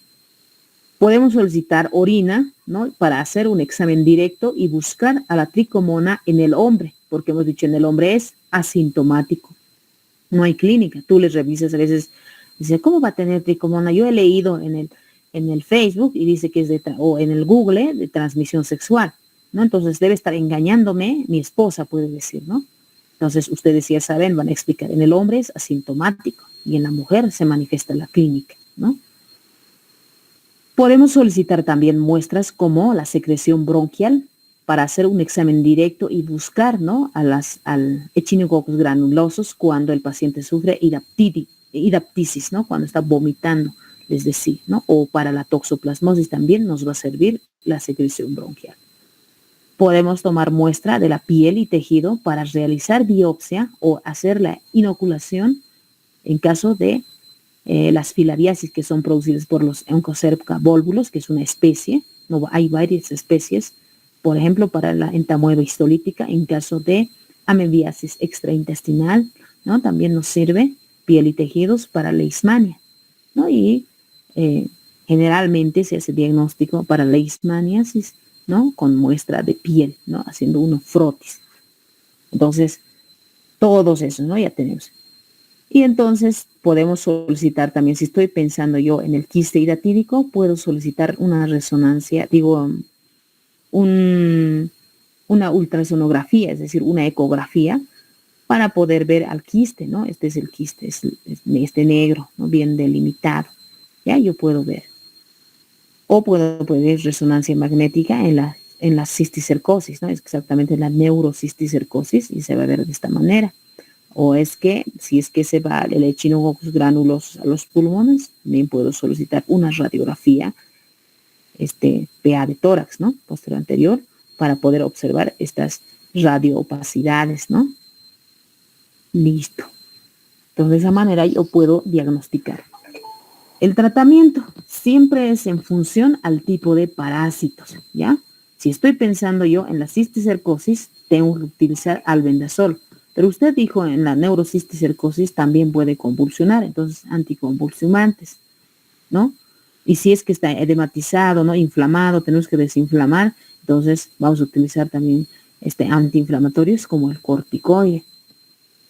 Podemos solicitar orina, ¿no? Para hacer un examen directo y buscar a la tricomona en el hombre, porque hemos dicho en el hombre es asintomático. No hay clínica. Tú les revisas a veces, dice, ¿cómo va a tener tricomona? Yo he leído en el Facebook y dice que es o en el Google de transmisión sexual, ¿no? Entonces debe estar engañándome, mi esposa puede decir, ¿no? Entonces ustedes ya saben, van a explicar, en el hombre es asintomático y en la mujer se manifiesta la clínica, ¿no? Podemos solicitar también muestras como la secreción bronquial para hacer un examen directo y buscar, ¿no? al Echinococcus granulosus cuando el paciente sufre hidaptisis, ¿no? Cuando está vomitando, les decía, ¿no? O para la toxoplasmosis también nos va a servir la secreción bronquial. Podemos tomar muestra de la piel y tejido para realizar biopsia o hacer la inoculación en caso de las filariasis que son producidas por los Onchocerca volvulus, que es una especie, no, hay varias especies, por ejemplo, para la entamoeba histolítica, en caso de amebiasis extraintestinal, ¿no? También nos sirve piel y tejidos para leishmania, ¿no? Y generalmente se hace diagnóstico para leishmaniasis, ¿no? Con muestra de piel, ¿no? Haciendo unos frotis. Entonces, todos esos, ¿no? Ya tenemos. Y entonces podemos solicitar también, si estoy pensando yo en el quiste hidatídico, puedo solicitar una resonancia, una ultrasonografía, es decir, una ecografía, para poder ver al quiste, ¿no? Este es el quiste, es negro, ¿no? Bien delimitado, ¿ya? Yo puedo ver. O puedo ver resonancia magnética en la cisticercosis, ¿no? Es exactamente la neurocisticercosis y se va a ver de esta manera. O es que, si es que se va el Echinococcus granulosus a los pulmones, también puedo solicitar una radiografía, PA de tórax, ¿no? Posterior anterior, para poder observar estas radioopacidades, ¿no? Listo. Entonces, de esa manera yo puedo diagnosticar. El tratamiento siempre es en función al tipo de parásitos, ¿ya? Si estoy pensando yo en la cisticercosis, tengo que utilizar albendazol. Pero usted dijo en la neurocisticercosis también puede convulsionar, entonces anticonvulsivantes, ¿no? Y si es que está edematizado, ¿no? Inflamado, tenemos que desinflamar, entonces vamos a utilizar también antiinflamatorios como el corticoide.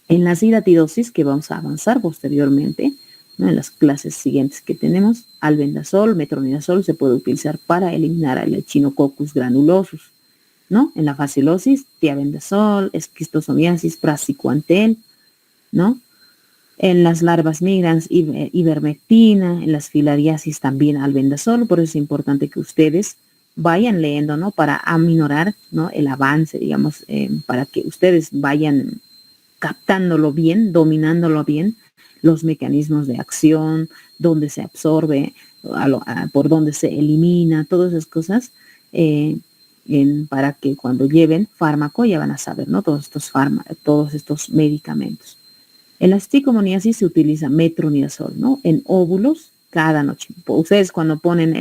En la hidatidosis, que vamos a avanzar posteriormente, ¿no? En las clases siguientes que tenemos, albendazol, metronidazol se puede utilizar para eliminar el Echinococcus granulosus, ¿no? En la facilosis, tiabendazol, esquistosomiasis, praziquantel, ¿no? En las larvas migrans, ivermectina, en las filariasis también albendazol, por eso es importante que ustedes vayan leyendo, ¿no? Para aminorar, ¿no? El avance, digamos, para que ustedes vayan captándolo bien, dominándolo bien, los mecanismos de acción, dónde se absorbe, por dónde se elimina, todas esas cosas, para que cuando lleven fármaco ya van a saber, ¿no? Todos estos medicamentos. En la tricomoniasis se utiliza metronidazol, ¿no? En óvulos cada noche. Ustedes cuando ponen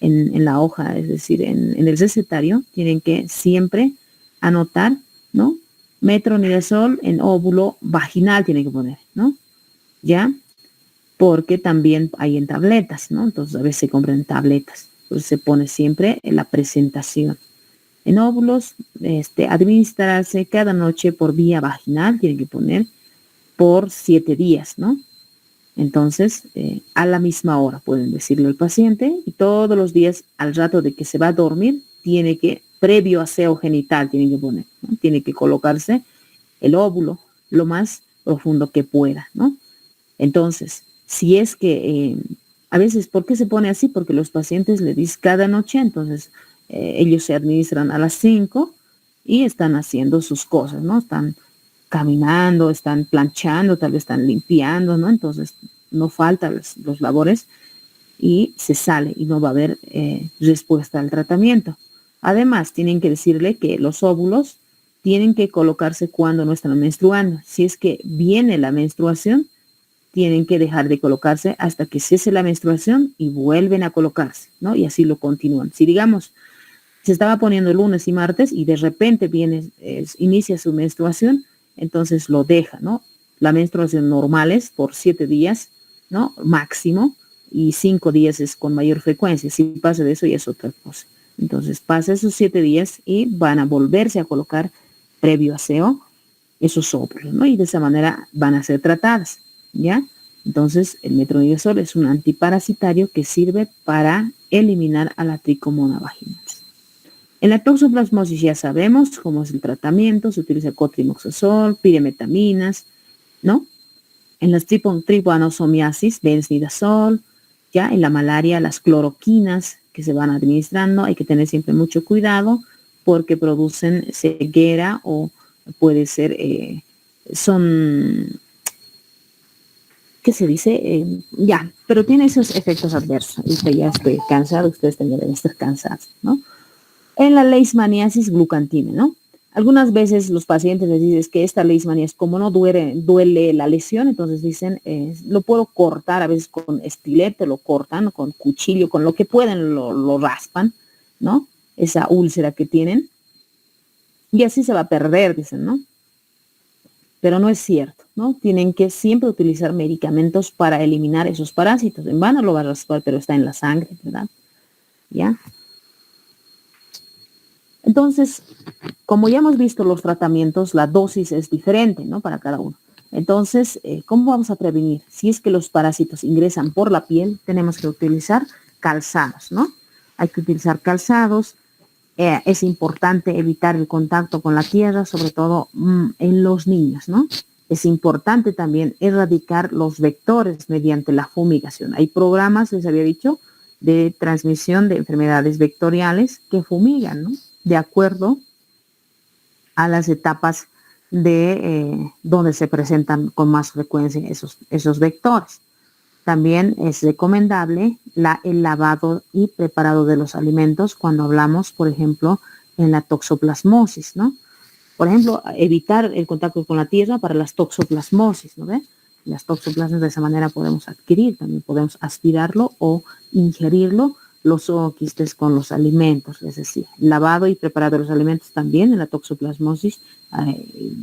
en la hoja, es decir, en el recetario, tienen que siempre anotar, ¿no? Metronidazol en óvulo vaginal tienen que poner, ¿no? ¿Ya? Porque también hay en tabletas, ¿no? Entonces a veces se compran tabletas. Entonces se pone siempre en la presentación. En óvulos, administrarse cada noche por vía vaginal, tienen que poner por 7 días, ¿no? Entonces, a la misma hora pueden decirle al paciente y todos los días al rato de que se va a dormir, tiene que, previo aseo genital, tiene que poner, ¿no? Tiene que colocarse el óvulo lo más profundo que pueda, ¿no? Entonces, si es que, a veces, ¿por qué se pone así? Porque los pacientes le dicen cada noche, entonces ellos se administran a las 5 y están haciendo sus cosas, ¿no? Están caminando, están planchando, tal vez están limpiando, ¿no? Entonces no faltan los labores y se sale y no va a haber respuesta al tratamiento. Además, tienen que decirle que los óvulos tienen que colocarse cuando no están menstruando. Si es que viene la menstruación, tienen que dejar de colocarse hasta que cese la menstruación y vuelven a colocarse, ¿no? Y así lo continúan. Si digamos, se estaba poniendo lunes y martes y de repente inicia su menstruación, entonces lo deja, ¿no? La menstruación normal es por 7 días, ¿no? Máximo, y 5 días es con mayor frecuencia. Si pasa de eso ya es otra cosa. Entonces pasa esos 7 días y van a volverse a colocar previo aseo esos óvulos, ¿no? Y de esa manera van a ser tratadas, ¿ya? Entonces el metronidazol es un antiparasitario que sirve para eliminar a la tricomona vaginal. En la toxoplasmosis ya sabemos cómo es el tratamiento, se utiliza cotrimoxazol, piremetaminas, ¿no? En las tripanosomiasis, benzidazol, ya en la malaria, las cloroquinas que se van administrando, hay que tener siempre mucho cuidado porque producen ceguera o puede ser, ¿qué se dice? Ya, pero tiene esos efectos adversos. Y ya estoy cansado, ustedes también deben estar cansados, ¿no? En la leishmaniasis, glucantina, ¿no? Algunas veces los pacientes les dicen que esta leishmaniasis, como no duele la lesión, entonces dicen, lo puedo cortar, a veces con estilete, lo cortan, con cuchillo, con lo que pueden, lo raspan, ¿no? Esa úlcera que tienen. Y así se va a perder, dicen, ¿no? Pero no es cierto, ¿no? Tienen que siempre utilizar medicamentos para eliminar esos parásitos. En vano lo va a raspar, pero está en la sangre, ¿verdad? ¿Ya? Entonces, como ya hemos visto los tratamientos, la dosis es diferente, ¿no? Para cada uno. Entonces, ¿cómo vamos a prevenir? Si es que los parásitos ingresan por la piel, tenemos que utilizar calzados, ¿no? Hay que utilizar calzados. Es importante evitar el contacto con la tierra, sobre todo en los niños, ¿no? Es importante también erradicar los vectores mediante la fumigación. Hay programas, les había dicho, de transmisión de enfermedades vectoriales que fumigan, ¿no? De acuerdo a las etapas de donde se presentan con más frecuencia esos vectores. También es recomendable el lavado y preparado de los alimentos cuando hablamos, por ejemplo, en la toxoplasmosis, ¿no? Por ejemplo, evitar el contacto con la tierra para las toxoplasmosis, ¿no ve? Las toxoplasmas de esa manera podemos adquirir, también podemos aspirarlo o ingerirlo los zooquistes con los alimentos, es decir, lavado y preparado de los alimentos también en la toxoplasmosis,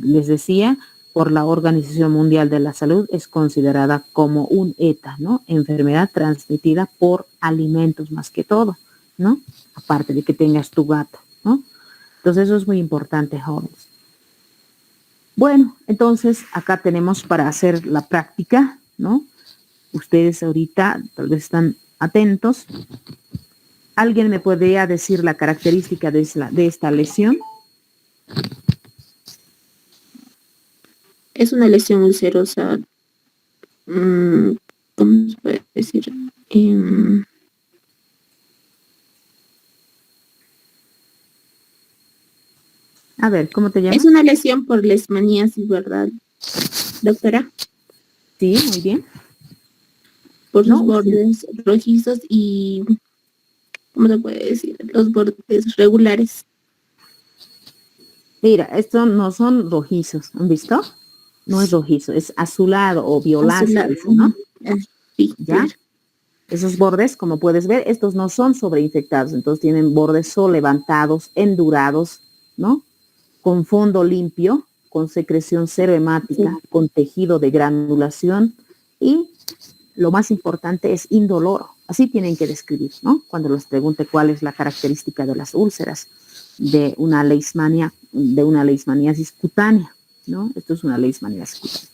les decía, por la Organización Mundial de la Salud es considerada como un ETA, ¿no? Enfermedad transmitida por alimentos más que todo, ¿no? Aparte de que tengas tu gato, ¿no? Entonces eso es muy importante, jóvenes. Bueno, entonces acá tenemos para hacer la práctica, ¿no? Ustedes ahorita tal vez están atentos. ¿Alguien me podría decir la característica de esta lesión? Es una lesión ulcerosa. ¿Cómo se puede decir? A ver, ¿cómo te llamas? Es una lesión por leishmaniasis, ¿verdad, doctora? Sí, muy bien. por sus No, bordes rojizos y, ¿cómo se puede decir? Los bordes regulares. mira, estos no son rojizos, ¿han visto? No es rojizo, es azulado o violáceo, Azulado. dice, ¿no? Ah, sí, ¿Ya? claro. Esos bordes, como puedes ver, estos no son sobreinfectados, entonces tienen bordes solo levantados, endurados, ¿no? Con fondo limpio, con secreción cero hemática, Sí. con tejido de granulación y lo más importante es indoloro. Así tienen que describir, ¿no? Cuando les pregunte cuál es la característica de las úlceras de una leishmaniasis cutánea, ¿no? Esto es una leishmaniasis cutánea.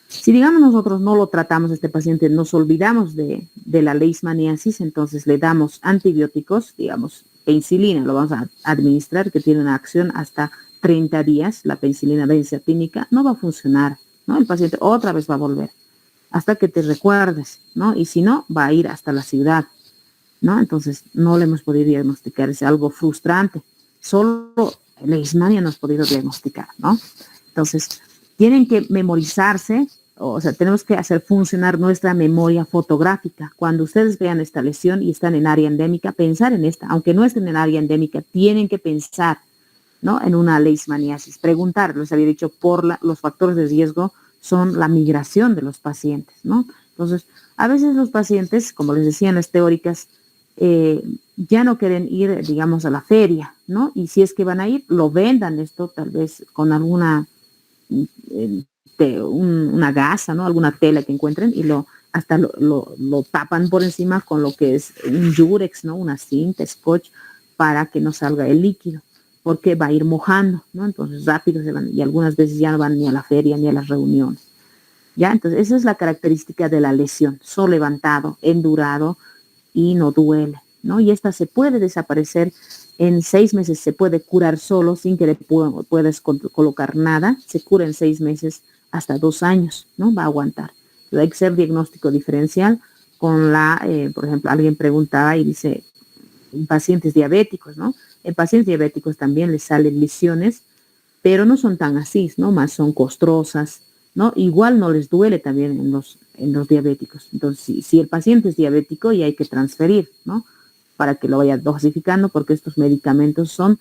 Si digamos nosotros no lo tratamos a este paciente, nos olvidamos de la leishmaniasis, entonces le damos antibióticos, digamos, penicilina, lo vamos a administrar, que tiene una acción hasta 30 días, la penicilina benzatínica, no va a funcionar, ¿no? El paciente otra vez va a volver hasta que te recuerdes, ¿no? Y si no, va a ir hasta la ciudad, ¿no? Entonces, no le hemos podido diagnosticar, es algo frustrante. Solo leishmania no hemos podido diagnosticar, ¿no? Entonces, tienen que memorizarse, o sea, tenemos que hacer funcionar nuestra memoria fotográfica. Cuando ustedes vean esta lesión y están en área endémica, pensar en esta. Aunque no estén en área endémica, tienen que pensar, ¿no? En una leishmaniasis. Preguntar, les había dicho, los factores de riesgo son la migración de los pacientes, ¿no? Entonces, a veces los pacientes, como les decía en las teóricas, ya no quieren ir, digamos, a la feria, ¿no? Y si es que van a ir, lo vendan esto tal vez con alguna una gasa, ¿no? Alguna tela que encuentren y hasta lo tapan por encima con lo que es un yurex, ¿no? Una cinta, scotch, para que no salga el líquido, porque va a ir mojando, ¿no? Entonces rápido se van, y algunas veces ya no van ni a la feria ni a las reuniones. ¿Ya? Entonces esa es la característica de la lesión, solo levantado, endurado y no duele, ¿no? Y esta se puede desaparecer en 6 meses, se puede curar solo sin que le puedas colocar nada, se cura en 6 meses hasta 2 años, ¿no? Va a aguantar. Entonces, hay que ser diagnóstico diferencial con por ejemplo, alguien preguntaba y dice, en pacientes diabéticos, ¿no? En pacientes diabéticos también les salen lesiones, pero no son tan así, ¿no? Más son costrosas, ¿no? Igual no les duele también en los diabéticos. Entonces, si el paciente es diabético, ya hay que transferir, ¿no? Para que lo vaya dosificando, porque estos medicamentos son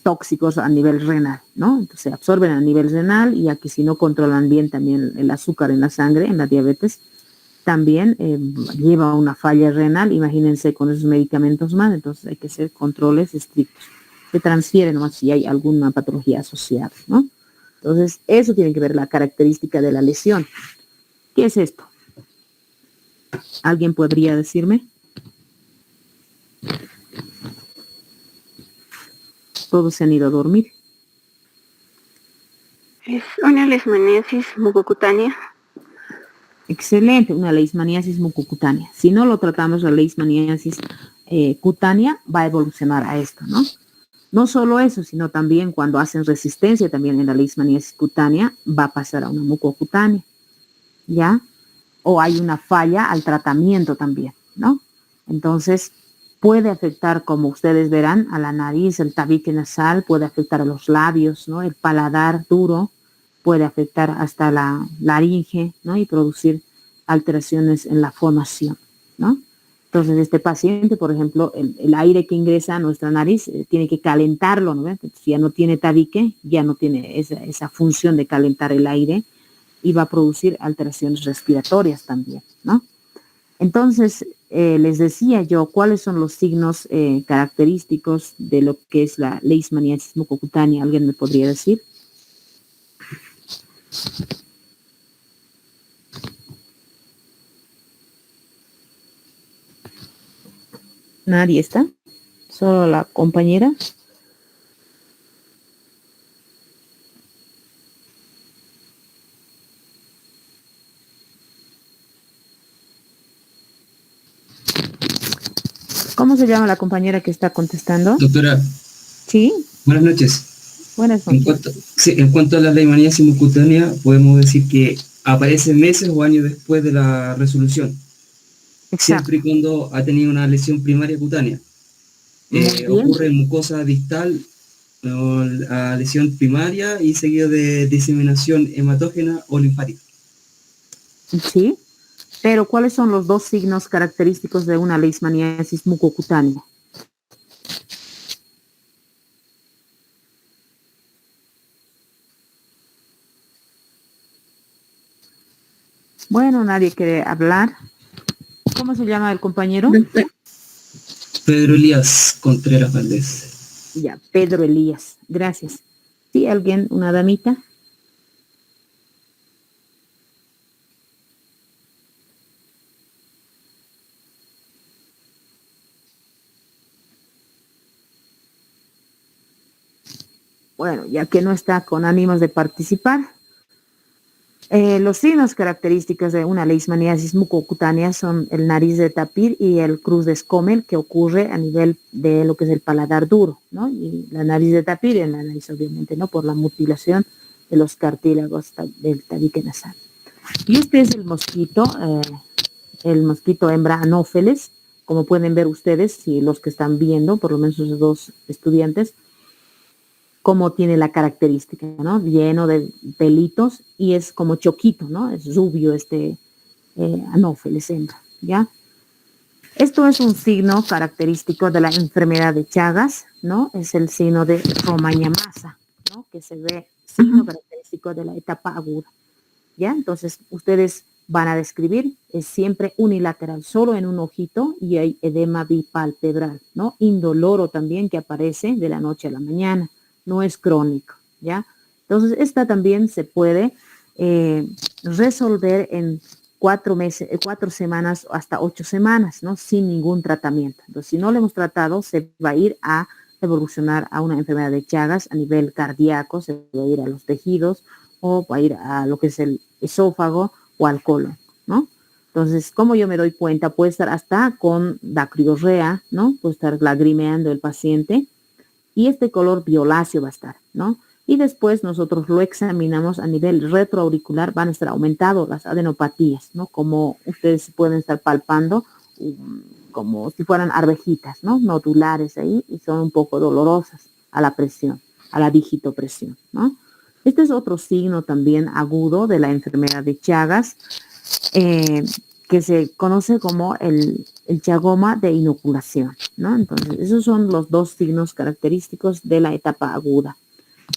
tóxicos a nivel renal, ¿no? Entonces se absorben a nivel renal y aquí si no controlan bien también el azúcar en la sangre, en la diabetes, también lleva a una falla renal, imagínense con esos medicamentos más, entonces hay que hacer controles estrictos. Se transfiere nomás si hay alguna patología asociada, ¿no? Entonces, eso tiene que ver la característica de la lesión. ¿Qué es esto? ¿Alguien podría decirme? Todos se han ido a dormir. Es una leishmaniasis mucocutánea. Excelente, una leishmaniasis mucocutánea. Si no lo tratamos, la leishmaniasis cutánea va a evolucionar a esto, ¿no? No solo eso, sino también cuando hacen resistencia también en la leishmaniasis cutánea, va a pasar a una mucocutánea, ¿ya? O hay una falla al tratamiento también, ¿no? Entonces, puede afectar, como ustedes verán, a la nariz, el tabique nasal, puede afectar a los labios, ¿no? El paladar duro, puede afectar hasta la laringe, ¿no? Y producir alteraciones en la fonación, ¿no? Entonces, este paciente, por ejemplo, el aire que ingresa a nuestra nariz tiene que calentarlo, ¿no? Entonces, si ya no tiene tabique, ya no tiene esa función de calentar el aire y va a producir alteraciones respiratorias también, ¿no? Entonces, les decía yo, ¿cuáles son los signos característicos de lo que es la leishmaniasis mucocutánea? ¿Alguien me podría decir? Nadie está, solo la compañera. ¿Cómo se llama la compañera que está contestando? Doctora, Sí, buenas noches. buenas En noches. cuanto a la leishmaniasis mucocutánea, podemos decir que aparece meses o años después de la resolución, Exacto. siempre y cuando ha tenido una lesión primaria cutánea. Muy bien. Ocurre en mucosa distal o a lesión primaria y seguido de diseminación hematógena o linfática. Sí, pero ¿cuáles son los dos signos característicos de una leishmaniasis mucocutánea? Bueno, nadie quiere hablar. ¿Cómo se llama el compañero? Doctor, Pedro Elías Contreras Valdés. Ya, Pedro Elías. Gracias. ¿Sí? ¿Alguien? ¿Una damita? Bueno, ya que no está con ánimos de participar, los signos característicos de una leishmaniasis mucocutánea son el nariz de tapir y el cruz de Scomel, que ocurre a nivel de lo que es el paladar duro, ¿no? Y la nariz de tapir en la nariz, obviamente, ¿no? Por la mutilación de los cartílagos del tabique nasal. Y este es el mosquito hembra Anopheles, como pueden ver ustedes, si los que están viendo, por lo menos los dos estudiantes, cómo tiene la característica, ¿no? Lleno de pelitos y es como choquito, ¿no? Es rubio Anopheles hembra, ¿ya? Esto es un signo característico de la enfermedad de Chagas, ¿no? Es el signo de Romaña masa, ¿no? Que se ve signo característico de la etapa aguda, ¿ya? Entonces, ustedes van a describir, es siempre unilateral, solo en un ojito y hay edema bipalpebral, ¿no? Indoloro también que aparece de la noche a la mañana. No es crónico, ¿ya? Entonces, esta también se puede resolver en 4 semanas hasta 8 semanas, ¿no? Sin ningún tratamiento. Entonces, si no lo hemos tratado, se va a ir a evolucionar a una enfermedad de Chagas a nivel cardíaco, se va a ir a los tejidos o va a ir a lo que es el esófago o al colon, ¿no? Entonces, como yo me doy cuenta, puede estar hasta con dacriorrea, ¿no? Puede estar lagrimeando el paciente, y este color violáceo va a estar, ¿no? Y después nosotros lo examinamos a nivel retroauricular, van a estar aumentados las adenopatías, ¿no? Como ustedes pueden estar palpando, como si fueran arvejitas, ¿no? Nodulares ahí, y son un poco dolorosas a la presión, a la digitopresión, ¿no? Este es otro signo también agudo de la enfermedad de Chagas, que se conoce como el chagoma de inoculación, ¿no? Entonces, esos son los dos signos característicos de la etapa aguda.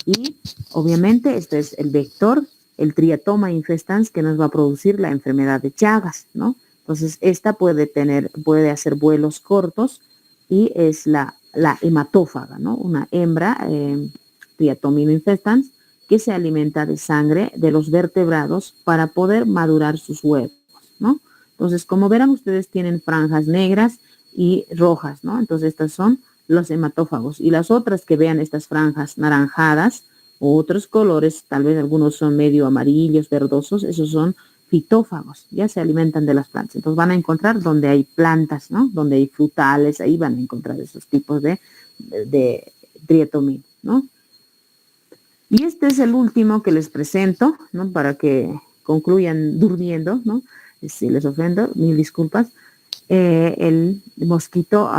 Y, obviamente, este es el vector, el Triatoma infestans, que nos va a producir la enfermedad de Chagas, ¿no? Entonces, esta puede hacer vuelos cortos y es la hematófaga, ¿no? Una hembra, Triatomino infestans, que se alimenta de sangre de los vertebrados para poder madurar sus huevos, ¿no? Entonces, como verán, ustedes tienen franjas negras y rojas, ¿no? Entonces, estas son los hematófagos. Y las otras que vean estas franjas naranjadas o otros colores, tal vez algunos son medio amarillos, verdosos, esos son fitófagos, ya se alimentan de las plantas. Entonces, van a encontrar donde hay plantas, ¿no? Donde hay frutales, ahí van a encontrar esos tipos de triatomina, ¿no? Y este es el último que les presento, ¿no? Para que concluyan durmiendo, ¿no? Si les ofendo, mil disculpas. El mosquito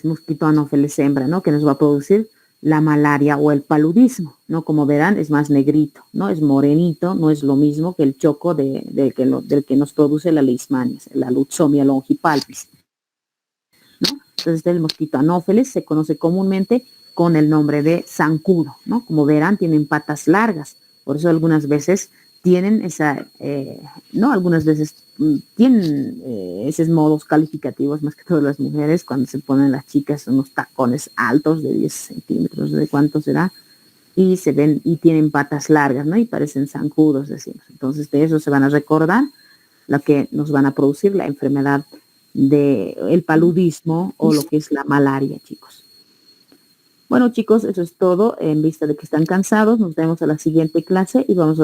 mosquito Anopheles hembra, ¿no? Que nos va a producir la malaria o el paludismo, ¿no? Como verán, es más negrito, ¿no? Es morenito, no es lo mismo que el choco del que nos produce la leishmanias, la Lutzomia longipalpis, ¿no? Entonces, el mosquito Anopheles se conoce comúnmente con el nombre de zancudo, ¿no? Como verán, tienen patas largas, por eso algunas veces tienen algunas veces tienen esos modos calificativos, más que todas las mujeres, cuando se ponen las chicas unos tacones altos de 10 centímetros, ¿de cuánto será? Y se ven, y tienen patas largas, ¿no? Y parecen zancudos, decimos. Entonces, de eso se van a recordar, lo que nos van a producir la enfermedad del paludismo o lo que es la malaria, chicos. Bueno, chicos, eso es todo. En vista de que están cansados, nos vemos a la siguiente clase y vamos a